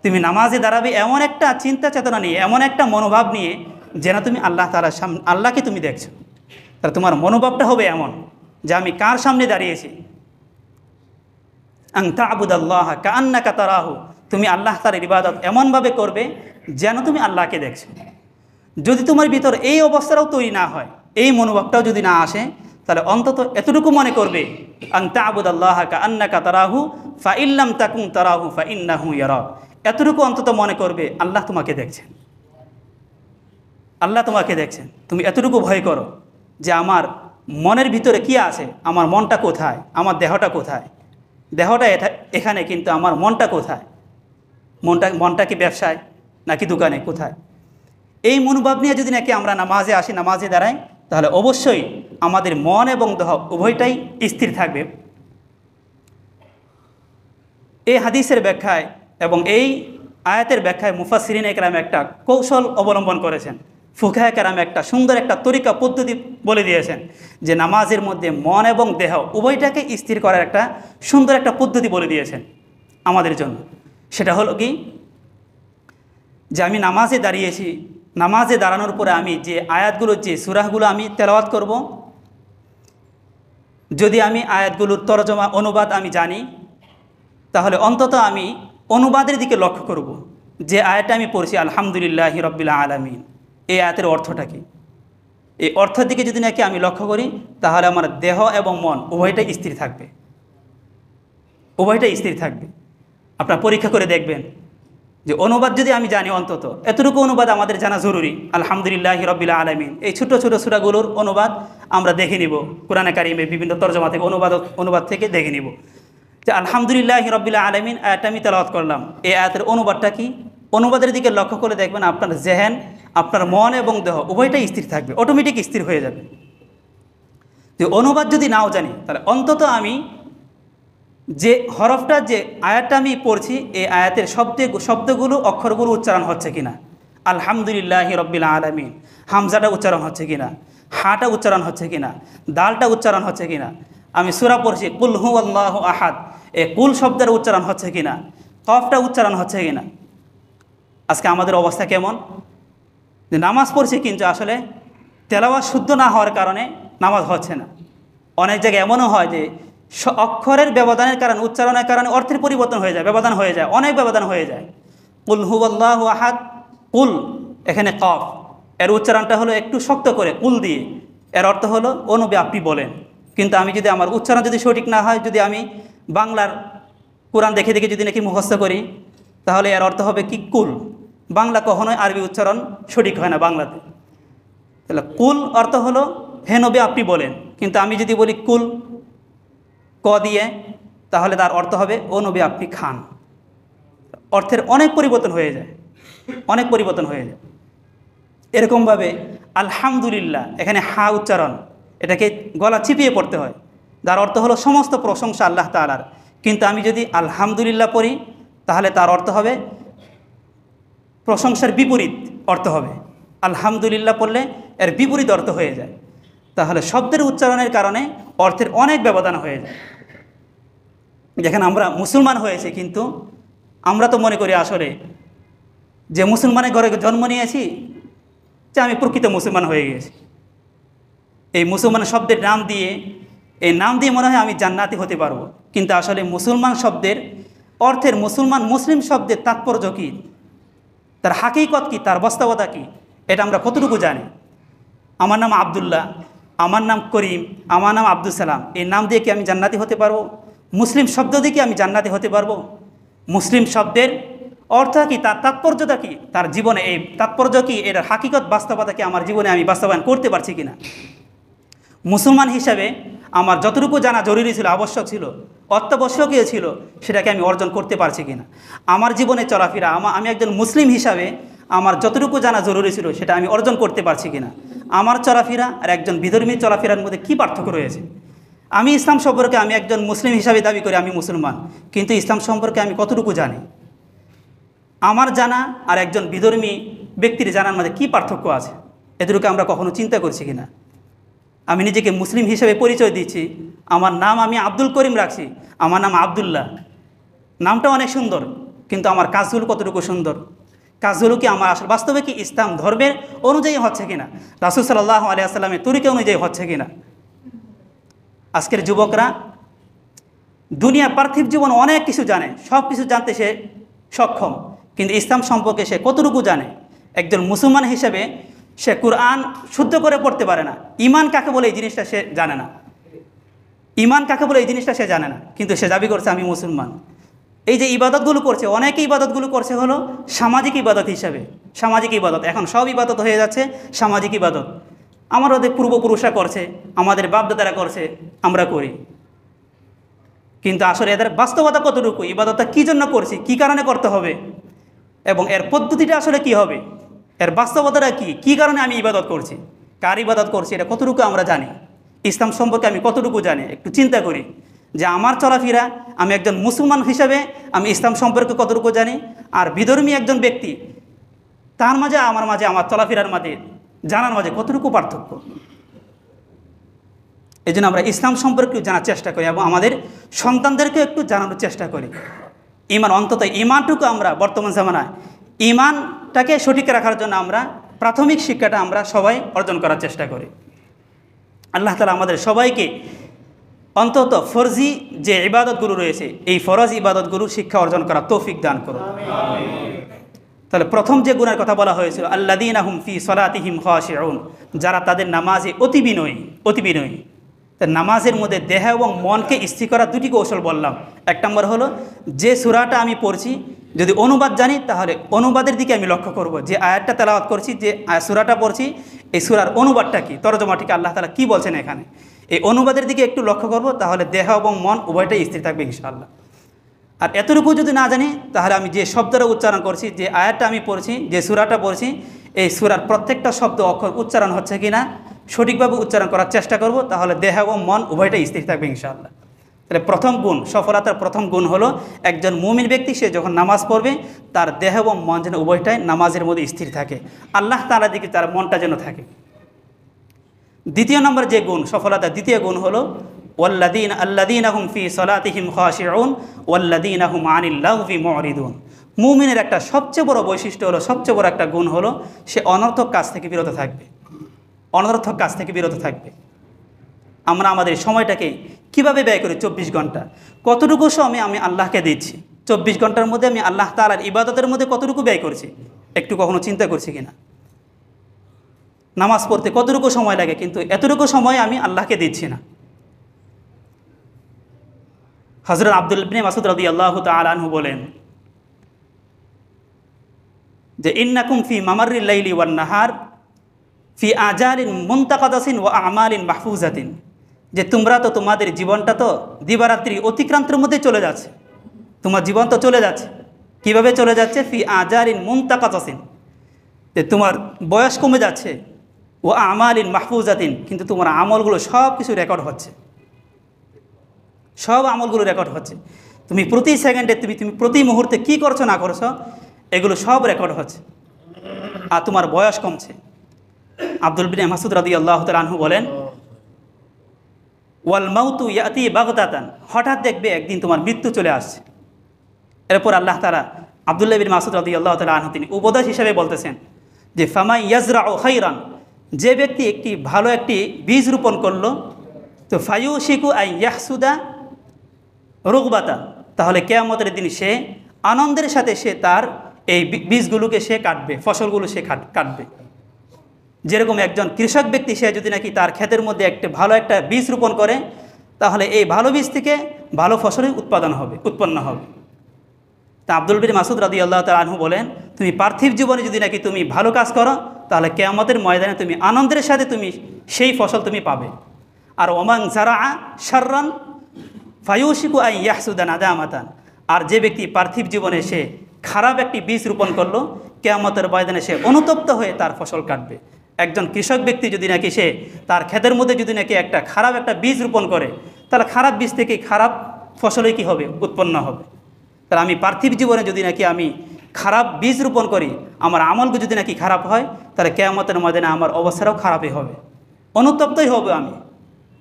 তুমি নামাজে দাঁড়াবে এমন একটা চিন্তা চেতনা নিয়ে, এমন একটা মনোভাব নিয়ে যেন তুমি আল্লাহ তাআলার সামনে, আল্লাহকে তুমি দেখছো। তাহলে তোমার মনোভাবটা হবে এমন যে আমি কার সামনে দাঁড়িয়েছি। আন তা'বুদাল্লাহা কাআন্নাকা তারাহু, তুমি আল্লাহ তাআলার ইবাদত এমনভাবে করবে যেন তুমি আল্লাহকে দেখছো। যদি তোমার ভিতর এই অবস্থাটাও তৈরি না হয়, এই মনোভাবটাও যদি না আসে, তাহলে অন্তত এতটুকু মনে করবে আন তা'বুদাল্লাহা কাআন্নাকা তারাহু ফাইল্লাম তাকুন তারাহু ফাইন্নাহু ইয়ারাক। এতটুকু অন্তত মনে করবে আল্লাহ তোমাকে দেখছেন, আল্লাহ তোমাকে দেখছেন। তুমি এতটুকু ভয় করো যে আমার মনের ভিতরে কি আছে, আমার মনটা কোথায়, আমার দেহটা কোথায়, দেহটা এখানে কিন্তু আমার মনটা কোথায়, মনটা কি ব্যবসায় নাকি দোকানে, কোথায়। এই মনোভাব নিয়ে যদি নাকি আমরা নামাজে আসি, নামাজে দাঁড়াই, তাহলে অবশ্যই আমাদের মন এবং দেহ উভয়টাই স্থির থাকবে। এই হাদিসের ব্যাখ্যায় এবং এই আয়াতের ব্যাখ্যায় মুফাসসিরিন একরাম একটা কৌশল অবলম্বন করেছেন। ফুকাহে কেরাম একটা সুন্দর একটা তরিকা পদ্ধতি বলে দিয়েছেন যে নামাজের মধ্যে মন এবং দেহ উভয়টাকে স্থির করার একটা সুন্দর একটা পদ্ধতি বলে দিয়েছেন আমাদের জন্য। সেটা হলো কি, যে আমি নামাজে দাঁড়িয়েছি, নামাজে দাঁড়ানোর পরে আমি যে আয়াতগুলো, যে সূরাগুলো আমি তেলাওয়াত করব, যদি আমি আয়াতগুলোর তরজমা অনুবাদ আমি জানি, তাহলে অন্তত আমি অনুবাদের দিকে লক্ষ্য করব। যে আয়াতটা আমি পড়ছি আলহামদুলিল্লাহি রাব্বিল আলামিন, এই আয়াতের অর্থটা কি, এই অর্থের দিকে যদি নাকি আমি লক্ষ্য করি, তাহলে আমার দেহ এবং মন উভয়টাই স্থির থাকবে, উভয়টাই স্থির থাকবে। আপনারা পরীক্ষা করে দেখবেন যে অনুবাদ যদি আমি জানি, অন্তত এতটুকু অনুবাদ আমাদের জানা জরুরি। আলহামদুলিল্লাহি রাব্বিল আলামিন, এই ছোট ছোট সূরাগুলোর অনুবাদ আমরা দেখে নিব, কোরআনে কারিমের বিভিন্ন তরজমা থেকে অনুবাদ থেকে দেখে নিব যে আলহামদুলিল্লাহি রাব্বিল আলামিন আয়াতটা আমি তেলাওয়াত করলাম, এই আয়াতের অনুবাদটা কি। অনুবাদের দিকে লক্ষ্য করে দেখবেন আপনার জেহেন, আপনার মন এবং দেহ উভয়টাই স্থির থাকবে, অটোমেটিক স্থির হয়ে যাবে। তো অনুবাদ যদি নাও জানি, তাহলে অন্তত আমি যে হরফটা, যে আয়াতটা আমি পড়ছি, এই আয়াতের শব্দগুলো, অক্ষরগুলো উচ্চারণ হচ্ছে কিনা, আলহামদুলিল্লাহি রাব্বিল আলামিন হামজাটা উচ্চারণ হচ্ছে কিনা, হাটা উচ্চারণ হচ্ছে কিনা, দালটা উচ্চারণ হচ্ছে কিনা। আমি সূরা পড়ছি কুল হু আল্লাহু আহাদ, এই কুল শব্দের উচ্চারণ হচ্ছে কিনা, কফটা উচ্চারণ হচ্ছে কিনা। আজকে আমাদের অবস্থা কেমন, যে নামাজ পড়ছি কিন্তু আসলে তেলাওয়াত শুদ্ধ না হওয়ার কারণে নামাজ হচ্ছে না। অনেক জায়গায় এমনও হয় যে অক্ষরের ব্যবধানের কারণে, উচ্চারণের কারণে অর্থের পরিবর্তন হয়ে যায়, ব্যবধান হয়ে যায়, অনেক ব্যবধান হয়ে যায়। কুল হু আল্লাহু আহাদ, কুল, এখানে কফ, এর উচ্চারণটা হলো একটু শক্ত করে কুল দিয়ে, এর অর্থ হলো ও নবী আপনি বলেন। কিন্তু আমি যদি আমার উচ্চারণ যদি সঠিক না হয়, যদি আমি বাংলার কোরআন দেখে দেখে যদি নাকি মুখস্থ করি, তাহলে এর অর্থ হবে কি কুল। বাংলা কখনোই আরবি উচ্চারণ সঠিক হয় না বাংলাতে। তাহলে কুল অর্থ হলো হে নবী আপনি বলেন, কিন্তু আমি যদি বলি কুল ক দিয়ে, তাহলে তার অর্থ হবে ও নবী আপনি খান। অর্থের অনেক পরিবর্তন হয়ে যায়, অনেক পরিবর্তন হয়ে যায়। এরকমভাবে আলহামদুলিল্লাহ, এখানে হা উচ্চারণ, এটাকে গলা চিপিয়ে পড়তে হয়, যার অর্থ হলো সমস্ত প্রশংসা আল্লাহ তাআলার। কিন্তু আমি যদি আলহামদুলিল্লাহ পড়ি, তাহলে তার অর্থ হবে প্রশংসার বিপরীত অর্থ হবে। আলহামদুলিল্লাহ পড়লে এর বিপরীত অর্থ হয়ে যায়। তাহলে শব্দের উচ্চারণের কারণে অর্থের অনেক ব্যবধান হয়ে যায়। যেখানে আমরা মুসলমান হয়েছি, কিন্তু আমরা তো মনে করি আসলে যে মুসলমানের ঘরে জন্ম নিয়েছি, যে আমি প্রকৃত মুসলমান হয়ে গিয়েছি। এই মুসলমান শব্দের নাম দিয়ে, এই নাম দিয়ে মনে হয় আমি জান্নাতি হতে পারবো। কিন্তু আসলে মুসলমান শব্দের অর্থের, মুসলিম শব্দের তাৎপর্য কী, তার হাকিকত কী, তার বাস্তবতা কী, এটা আমরা কতটুকু জানি। আমার নাম আবদুল্লাহ, আমার নাম করিম, আমার নাম আব্দুল সালাম, এই নাম দিয়ে কি আমি জান্নাতি হতে পারবো? মুসলিম শব্দ দিয়ে কি আমি জান্নাতি হতে পারবো? মুসলিম শব্দের অর্থ কী, তার তাৎপর্যতা কী, তার জীবনে এই তাৎপর্য কী, এর হাকিকত বাস্তবতা কি আমার জীবনে আমি বাস্তবায়ন করতে পারছি কিনা। মুসলমান হিসাবে আমার যতটুকু জানা জরুরি ছিল, আবশ্যক ছিল, অত্যাবশ্যকীয় ছিল, সেটাকে আমি অর্জন করতে পারছি কিনা। আমার জীবনে চলাফেরা, আমি একজন মুসলিম হিসাবে আমার যতটুকু জানা জরুরি ছিল, সেটা আমি অর্জন করতে পারছি কিনা। আমার চলাফেরা আর একজন বিধর্মী চলাফেরার মধ্যে কী পার্থক্য রয়েছে। আমি ইসলাম সম্পর্কে, আমি একজন মুসলিম হিসাবে দাবি করি আমি মুসলমান, কিন্তু ইসলাম সম্পর্কে আমি কতটুকু জানি। আমার জানা আর একজন বিধর্মী ব্যক্তির জানার মধ্যে কী পার্থক্য আছে, এদেরকে আমরা কখনো চিন্তা করছি কিনা। আমি নিজেকে মুসলিম হিসেবে পরিচয় দিচ্ছি, আমার নাম আমি আব্দুল করিম রাখছি, আমার নাম আবদুল্লাহ, নামটা অনেক সুন্দর, কিন্তু আমার কাজগুলো কতটুকু সুন্দর, কাজগুলো কি আমার আসলে বাস্তবে কি ইসলাম ধর্মের অনুযায়ী হচ্ছে কিনা, রাসূল সাল্লাল্লাহু আলাইহি ওয়াসাল্লামের তরিকা অনুযায়ী হচ্ছে কিনা। আজকের যুবকরা দুনিয়া পার্থিব জীবন অনেক কিছু জানে, সব কিছু জানতে সে সক্ষম, কিন্তু ইসলাম সম্পর্কে সে কতটুকু জানে। একজন মুসলমান হিসেবে সে কুরআন শুদ্ধ করে পড়তে পারে না, ঈমান কাকে বলে এই জিনিসটা সে জানে না, ঈমান কাকে বলে এই জিনিসটা সে জানে না, কিন্তু সে দাবি করছে আমি মুসলমান। এই যে ইবাদতগুলো করছে, অনেকে ইবাদতগুলো করছে হলো সামাজিক ইবাদত হিসাবে, সামাজিক ইবাদত, এখন সব ইবাদত হয়ে যাচ্ছে সামাজিক ইবাদত। আমাদের পূর্বপুরুষরা করছে, আমাদের বাপদাদারা করছে, আমরা করি, কিন্তু আসলে এদের বাস্তবতা কতটুকু, ইবাদতটা কী জন্য করছি, কী কারণে করতে হবে, এবং এর পদ্ধতিটা আসলে কি হবে, এর বাস্তবতাটা কী, কী কারণে আমি ইবাদত করছি, কার ইবাদত করছি, এটা কতটুকু আমরা জানি। ইসলাম সম্পর্কে আমি কতটুকু জানি, একটু চিন্তা করি যে আমার চলাফেরা, আমি একজন মুসলমান হিসাবে আমি ইসলাম সম্পর্কে কতটুকু জানি, আর বিধর্মী একজন ব্যক্তি, তার মাঝে আমার চলাফেরার মাঝে জানার মাঝে কতটুকু পার্থক্য। এই জন্য আমরা ইসলাম সম্পর্কে জানার চেষ্টা করি এবং আমাদের সন্তানদেরকে একটু জানানোর চেষ্টা করি। ঈমান, অন্তত ঈমানটুকু আমরা বর্তমান জামানায় ঈমানটাকে সঠিক রাখার জন্য আমরা প্রাথমিক শিক্ষাটা আমরা সবাই অর্জন করার চেষ্টা করি। আল্লাহ তাআলা আমাদের সবাইকে অন্তত ফরজি যে ইবাদতগুলো রয়েছে, এই ফরজ ইবাদতগুলোর শিক্ষা অর্জন করার তৌফিক দান করুন। তাহলে প্রথম যে গুনার কথা বলা হয়েছিল, আল্লাযীনা হুম ফি সলাতিহিম খাশিউন, যারা তাদের নামাজে অতি বিনয়ী। তা নামাজের মধ্যে দেহ এবং মনকে স্থির করা দুটি কৌশল বললাম। এক নম্বর হলো যে সূরাটা আমি পড়ছি যদি অনুবাদ জানি, তাহলে অনুবাদের দিকে আমি লক্ষ্য করব, যে আয়াতটা তেলাওয়াত করছি, যে সূরাটা পড়ছি, এই সূরার অনুবাদটা কি, তরজমাটিকে আল্লাহ তাআলা কী বলছেন এখানে, এই অনুবাদের দিকে একটু লক্ষ্য করব, তাহলে দেহ এবং মন উভয়টাই স্থির থাকবে ইনশাআল্লাহ। আর এতটুকু যদি না জানি, তাহলে আমি যে শব্দটা উচ্চারণ করছি, যে আয়াতটা আমি পড়ছি, যে সূরাটা পড়ছি, এই সূরার প্রত্যেকটা শব্দ অক্ষর উচ্চারণ হচ্ছে কি না সঠিকভাবে উচ্চারণ করার চেষ্টা করব, তাহলে দেহ এবং মন উভয়টাই স্থির থাকবে ইনশাআল্লাহ। তাহলে প্রথম গুণ, সফলতার প্রথম গুণ হলো একজন মুমিন ব্যক্তি সে যখন নামাজ পড়বে, তার দেহ এবং মন যেন উভয়টাই নামাজের মধ্যে স্থির থাকে, আল্লাহ তাআলার দিকে তার মনটা যেন থাকে। দ্বিতীয় নম্বর যে গুণ, সফলতার দ্বিতীয় গুণ হলো আল্লাযীনা হুম ফী সালাতিহিম খাশিউন ওয়াল্লাযীনা হুম আনিল লাগবি মুরিদুন। মুমিনের একটা সবচেয়ে বড় বৈশিষ্ট্য হলো, সবচেয়ে বড় একটা গুণ হলো, সে অনর্থক কাজ থেকে বিরত থাকবে। অনর্থক কাজ থেকে বিরত থাকবে। আমরা আমাদের সময়টাকে কিভাবে ব্যয় করি? 24 ঘন্টা। কতটুকু সময় আমি আল্লাহকে দিচ্ছি? 24 ঘন্টার মধ্যে আমি আল্লাহ তাআলার ইবাদতের মধ্যে কতটুকু ব্যয় করছি? একটু কখনো চিন্তা করছি কিনা? নামাজ পড়তে কতটুকু সময় লাগে, কিন্তু এতটুকু সময় আমি আল্লাহকে দিচ্ছি না। হযরত আব্দুল্লাহ ইবনে মাসউদ রাদিয়াল্লাহু তাআলা আনহু বলেন যে ইন্নাকুম ফি মামাররিল লাইলি ওয়ান নাহার ফি আজালিন মুনতাকাদাসিন ওয়া আমালিন মাহফুজাতিন, যে তোমরা তো তোমাদের জীবনটা তো দিবারাত্রি অতিক্রান্তের মধ্যে চলে যাচ্ছে। তোমার জীবন তো চলে যাচ্ছে। কিভাবে চলে যাচ্ছে? ফি আজালিন মুনতাকাদাসিন, যে তোমার বয়স কমে যাচ্ছে, ও আমালিন মাহফুজাতিন, কিন্তু তোমার আমলগুলো সব কিছু রেকর্ড হচ্ছে। সব আমলগুলো রেকর্ড হচ্ছে। তুমি প্রতি সেকেন্ডে তুমি প্রতি মুহূর্তে কি করছো না করছো এগুলো সব রেকর্ড হচ্ছে, আর তোমার বয়স কমছে। আব্দুল বিন মাসউদ রাদিয়াল্লাহু তাআলা আনহু বলেন ওয়াল মাউতু ইয়াতি বাগতাতান, হঠাৎ দেখবে একদিন তোমার মৃত্যু চলে আসছে। এরপর আল্লাহ তাআলা আব্দুল্লাহ বিন মাসউদ রাদিয়াল্লাহু তাআলা আনহু তিনি উপদেশ হিসেবে বলতেছেন যে ফামাই ইয়াজরাউ খাইরান, যে ব্যক্তি একটি ভালো একটি বীজ রোপণ করলো, তো ফায়ুশিকু আই ইয়াহসুদা রুগবাতা, তাহলে কিয়ামতের দিন সে আনন্দের সাথে সে তার এই বীজগুলোকে সে কাটবে, ফসলগুলো সে কাটবে। যেরকম একজন কৃষক ব্যক্তি, সে যদি নাকি তার ক্ষেতের মধ্যে ভালো একটা বীজ রোপণ করে, তাহলে এই ভালো বীজ থেকে ভালো ফসলই উৎপন্ন হবে। তা আব্দুল বিন মাসউদ রাদিয়াল্লাহু তাআলা আনহু বলেন, তুমি পার্থিব জীবনে যদি নাকি তুমি ভালো কাজ করো, তাহলে কিয়ামতের ময়দানে তুমি আনন্দের সাথে তুমি সেই ফসল তুমি পাবে। আর ওমান যারাআ শাররান ফায়ুশিকু আন ইয়াহসুদা নাদামাতান, আর যে ব্যক্তি পার্থিব জীবনে সে খারাপ একটি বীজ রোপণ করলো, কিয়ামতের ময়দানে সে অনুতপ্ত হয়ে তার ফসল কাটবে। একজন কৃষক ব্যক্তি যদি নাকি সে তার ক্ষেতের মধ্যে যদি নাকি খারাপ একটা বীজ রোপণ করে, তাহলে খারাপ বীজ থেকে খারাপ ফসলই কি হবে? উৎপন্ন হবে। তাহলে আমি পার্থিব জীবনে যদি নাকি আমি খারাপ বীজ রোপণ করি, আমার আমলগুলো যদি নাকি খারাপ হয়, তাহলে কিয়ামতের ময়দানে আমার অবস্থাটাও খারাপই হবে, অনুতপ্তই হবে আমি,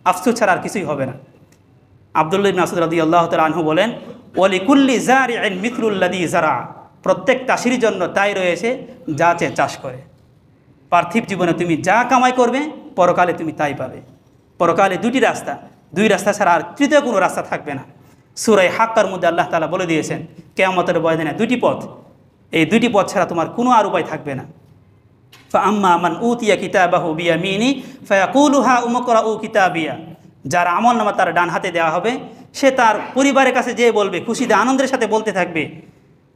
আফসোস ছাড়া আর কিছুই হবে না। আব্দুল্লাহ ইবনে মাসউদ রাদিয়াল্লাহু তাআলা আনহু বলেন ওয়ালিকুল্লি যারি'ইন মিথলুল্লাযী যারা, প্রত্যেক চাষির জন্য তাই রয়েছে যা চেয়ে চাষ করে। পার্থিব জীবনে তুমি যা কামাই করবে, পরকালে তুমি তাই পাবে। পরকালে দুটি রাস্তা, দুই রাস্তা ছাড়া আর তৃতীয় কোনো রাস্তা থাকবে না। সূরা হাক্কার মধ্যে আল্লাহ তাআলা বলে দিয়েছেন কিয়ামতের ময়দানে দুটি পথ, এই দুটি পথ ছাড়া তোমার কোনো আর উপায় থাকবে না। ফাআম্মা মান উতিয়া কিতাবাহু বিয়ামিনি ফায়াকুলু হা উমকরাউ কিতাবিয়া, যার আমলনামা তার ডান হাতে দেওয়া হবে, সে তার পরিবারের কাছে যেয়ে বলবে, খুশিতে আনন্দের সাথে বলতে থাকবে,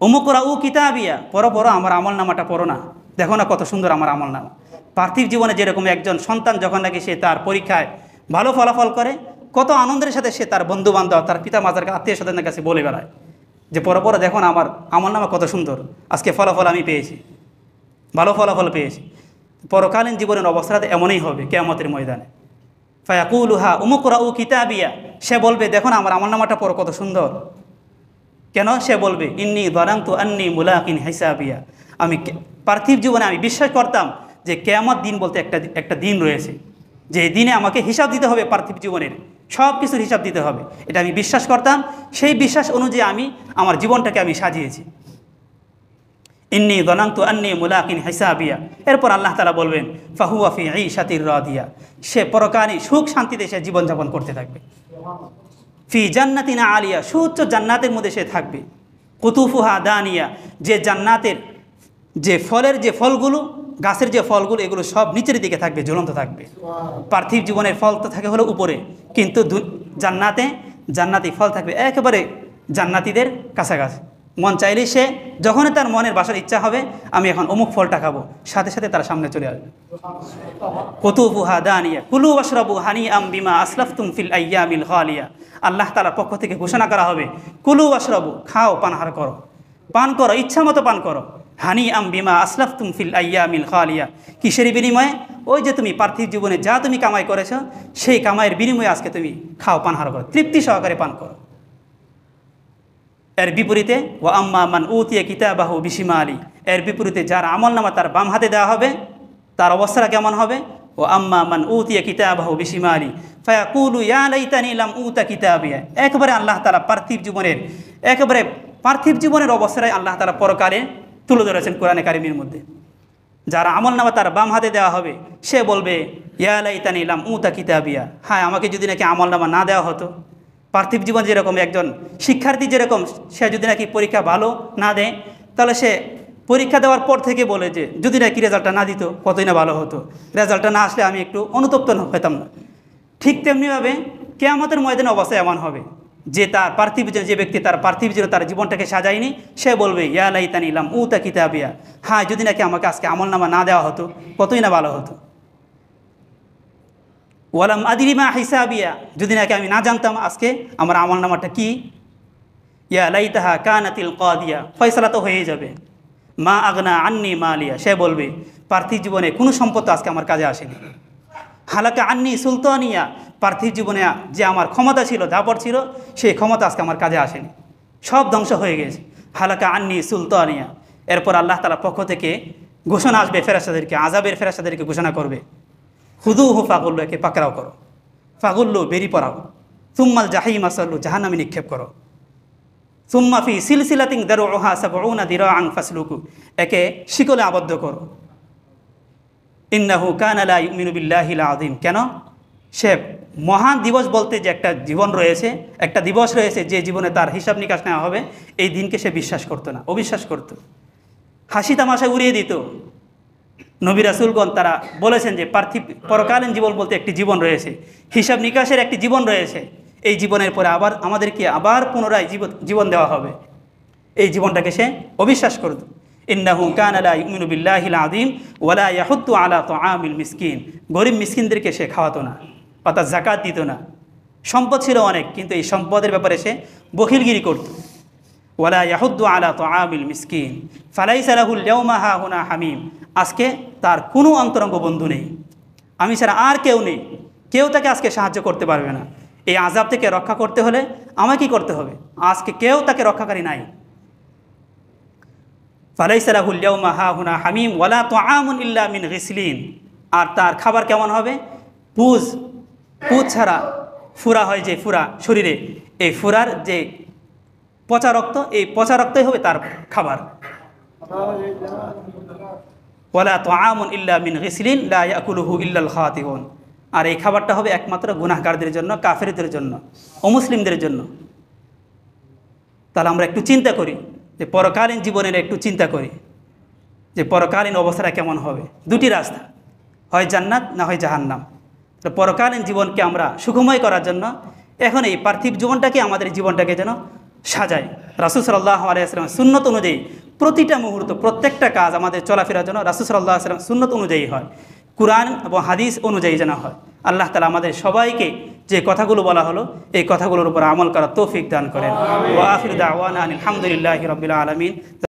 উমকরাউ কিতাবিয়া, পড়ো আমার আমলনামাটা পড়ো না, দেখো না কত সুন্দর আমার আমলনামা। পার্থিব জীবনে যেরকম একজন সন্তান যখন নাকি সে তার পরীক্ষায় ভালো ফলাফল করে, কত আনন্দের সাথে সে তার বন্ধুবান্ধব, তার পিতা মাতার আত্মীয় স্বজনের কাছে বলে বেড়ায় যে পড়ো দেখো না আমার আমলনামা কত সুন্দর, আজকে ফলাফল আমি পেয়েছি, ভালো ফলাফল পেয়েছি। পরকালীন জীবনের অবস্থাটা এমনই হবে কিয়ামতের ময়দানে। ফায়াকুলু হা উমকরাউ কিতাবিয়া, সে বলবে দেখো না আমার আমলনামাটা পড়ো কত সুন্দর। কেন? সে বলবে ইন্নী যানানতু আন্নী মুলাকিন হিসাবিয়া, আমি পার্থিব জীবনে আমি বিশ্বাস করতাম যে কিয়ামত দিন বলতে একটা দিন রয়েছে, যে দিনে আমাকে হিসাব দিতে হবে, পার্থিব জীবনের সব কিছুর হিসাব দিতে হবে, এটা আমি বিশ্বাস করতাম। সেই বিশ্বাস অনুযায়ী আমি আমার জীবনটাকে আমি সাজিয়েছি। ইন্নী যানানতু আন্নী মুলাকিন হিসাবিয়া। এরপর আল্লাহ তাআলা বলবেন ফাহুয়া ফি ঈশাতির রাদিয়া, সে পরকালে সুখ শান্তিতে সে জীবনযাপন করতে থাকবে। ফি জান্নাতিন আলিয়া, সুউচ্চ জান্নাতের মধ্যে সে থাকবে। কুতুফুহা দানিয়া, যে জান্নাতের যে ফলগুলো, গাছের যে ফলগুলো, এগুলো সব নিচের দিকে থাকবে, ঝুলন্ত থাকবে। পার্থিব জীবনের ফল তো থাকে হলো উপরে, কিন্তু জান্নাতি ফল থাকবে একেবারে জান্নাতীদের কাছাকাছি। মন চাইলেই সে যখনই তার মনের বাসার ইচ্ছা হবে, আমি এখন অমুক ফলটা খাবো, সাথে সাথে তার সামনে চলে আসবে। কুতুফুহা দানিয়া কুলু ওয়াশরাবু হানিআম বিমা আসলাফতুম ফিল আইয়ামিল খালিয়া, আল্লাহ তাআলার পক্ষ থেকে ঘোষণা করা হবে কুলু ওয়াশরাবু, খাও পানহার করো, পান করো, ইচ্ছা মতো পান করো। হানিআম বিমা আসলাফতুম ফিল আইয়ামিল খালিয়া, কিসের বিনিময়ে? ওই যে তুমি পার্থিব জীবনে যা তুমি কামাই করেছো, সেই কামাইয়ের বিনিময়ে আজকে তুমি খাও পানহার করো, তৃপ্তি সহকারে পান করো। এর বিপরীতে ওয়া আম্মা মান উতিয়া কিতাবাহু বিশিমালি, এর বিপরীতে যার আমলনামা তার বাম হাতে দেওয়া হবে, তার অবস্থাটা কেমন হবে? ও আম্মা মান উতিয়া কিতাবাহু বিশিমালি ফায়াকুলু ইয়া লাইতানি লাম উতা কিতাবিয়া। একবারে আল্লাহ তাআলা পার্থিব জীবনের অবস্থায় আল্লাহ তাআলা পরকালে তুলে ধরেছেন কোরআনে কারিমের মধ্যে। যার আমলনামা তার বাম হাতে দেওয়া হবে, সে বলবে ইয়া লাইতানি লাম উতা কিতাবিয়া, হ্যাঁ আমাকে যদি নাকি আমলনামা না দেওয়া হতো। পার্থিব জীবন যেরকম একজন শিক্ষার্থী যেরকম, সে যদি নাকি পরীক্ষা ভালো না দেয়, তাহলে সে পরীক্ষা দেওয়ার পর থেকে বলে যে যদি নাকি রেজাল্টটা না দিত কতই না ভালো হতো, রেজাল্টটা না আসলে আমি একটু অনুতপ্ত হতাম না। ঠিক তেমনিভাবে কিয়ামতের ময়দানে অবস্থা এমন হবে যে যে ব্যক্তি তার পার্থিব জীবনে তার জীবনটাকে সাজায়নি, সে বলবে ইয়া লাইতানি লাম উতা কিতাবিয়া, হ্যাঁ যদি নাকি আমাকে আজকে আমলনামা না দেওয়া হতো কতই না ভালো হতো। ওয়ালাম আদরি মা হিসাবিয়া, যদি নাকি আমি না জানতাম আজকে আমার আমলনামাটা কি। ইয়া লাইতাহা কানাতিল কাদিয়া, ফয়সালা তো হয়ে যাবে। মা আগনা আন্নি মালিয়া, সে বলবে পার্থিব জীবনে কোনো সম্পদ আজকে আমার কাজে আসেনি। হালাকা আন্নি সুলতানিয়া, পার্থিব জীবনে যে আমার ক্ষমতা ছিল, দাপট ছিল, সেই ক্ষমতা আজকে আমার কাজে আসেনি, সব ধ্বংস হয়ে গেছে। হালাকা আন্নি সুলতানিয়া। এরপর আল্লাহ তাআলার পক্ষ থেকে ঘোষণা আসবে ফেরেশতাদেরকে, আযাবের ফেরেশতাদেরকে ঘোষণা করবে খুদুহু ফাগুল্লু, একে পাকড়াও করো, ফাগুল্লু বেরি পড়াও, সুম্মাল জাহিমা সাল্লু, জাহান্নামে নিক্ষেপ করো, সুম্মা ফি সিলসিলাতিন দারউহা সাবউনা দিরাআন ফাসলুকু, একে শিকলে আবদ্ধ করো। ইন্নাহু কানা লা ইউমিনু বিল্লাহিল আযীম, কেন? সে মহান দিবস বলতে যে একটা দিবস রয়েছে যে জীবনে তার হিসাব নিকাশ নেওয়া হবে, এই দিনকে সে বিশ্বাস করতো না, অবিশ্বাস করত, হাসি তামাশা উড়িয়ে দিত। নবী রাসূলগণ তারা বলেছেন যে পরকালীন জীবন বলতে একটি জীবন রয়েছে, হিসাব নিকাশের একটি জীবন রয়েছে, এই জীবনের পরে আমাদেরকে পুনরায় জীবন দেওয়া হবে, এই জীবনটাকে সে অবিশ্বাস করত। ইন্নাহু কানা লা ইউমিনু বিল্লাহিল আযীম ওয়া লা ইয়াহুদ্দু আলা তুআমিল মিসকিন, গরিব মিসকিনদেরকে সে খাওয়াতো না, অর্থাৎ যাকাত দিত না। সম্পদ ছিল অনেক, কিন্তু এই সম্পদের ব্যাপারে সে বখিলগিরি করত। ওয়া লা ইয়াহুদ্দু আলা তুআমিল মিসকিন ফালাইসা লাহুল ইয়াওমা হাহুনা হামিম, আজকে তার কোনো অন্তরঙ্গ বন্ধু নেই, আমি ছাড়া আর কেউ নেই, কেউ তাকে আজকে সাহায্য করতে পারবে না। এই আযাব থেকে রক্ষা করতে হলে আমাকে কি করতে হবে? আজকে কেউ তাকে রক্ষাকারী নাই। ফালাইসা লাহুল ইয়াওমা হাহুনা হামিম ওয়ালা তুআমুন ইল্লা মিন গিসলিন, আর তার খাবার কেমন হবে? পুজ ছাড়া ফুরা হয় যে ফুরা শরীরে, এই ফুরার যে পচা রক্ত, এই পচা রক্তই হবে তার খাবার। ওয়ালা তুআমুন ইল্লা মিন গিসলিন লা ইয়াকুলুহু ইল্লাল খাতিউন, আর এই খাবারটা হবে একমাত্র গুনাহগারদের জন্য, কাফেরদের জন্য, অমুসলিমদের জন্য। তাহলে আমরা একটু চিন্তা করি যে পরকালীন জীবনের, একটু চিন্তা করি যে পরকালীন অবস্থাটা কেমন হবে। দুটি রাস্তা, হয় জান্নাত না হয় জাহান্নাম। তো পরকালীন জীবনকে আমরা সুখময় করার জন্য এখন এই পার্থিব জীবনটাকে, আমাদের জীবনটাকে যেন সাজাই। রাসূল সাল্লাল্লাহু আলাইহি ওয়াসাল্লাম সুন্নত অনুযায়ী প্রতিটা মুহূর্ত, প্রত্যেকটা কাজ আমাদের চলাফেরার জন্য রাসূল সাল্লাল্লাহু আলাইহি ওয়াসাল্লাম সুন্নত অনুযায়ী হয়, কুরআন এবং হাদিস অনুযায়ী যেন হয়। আল্লাহ তাআলা আমাদের সবাইকে যে কথাগুলো বলা হলো এই কথাগুলোর উপর আমল করার তৌফিক দান করেন। ওয়া আখিরু দাওয়ানা আলহামদুলিল্লাহি রাব্বিল আলামিন।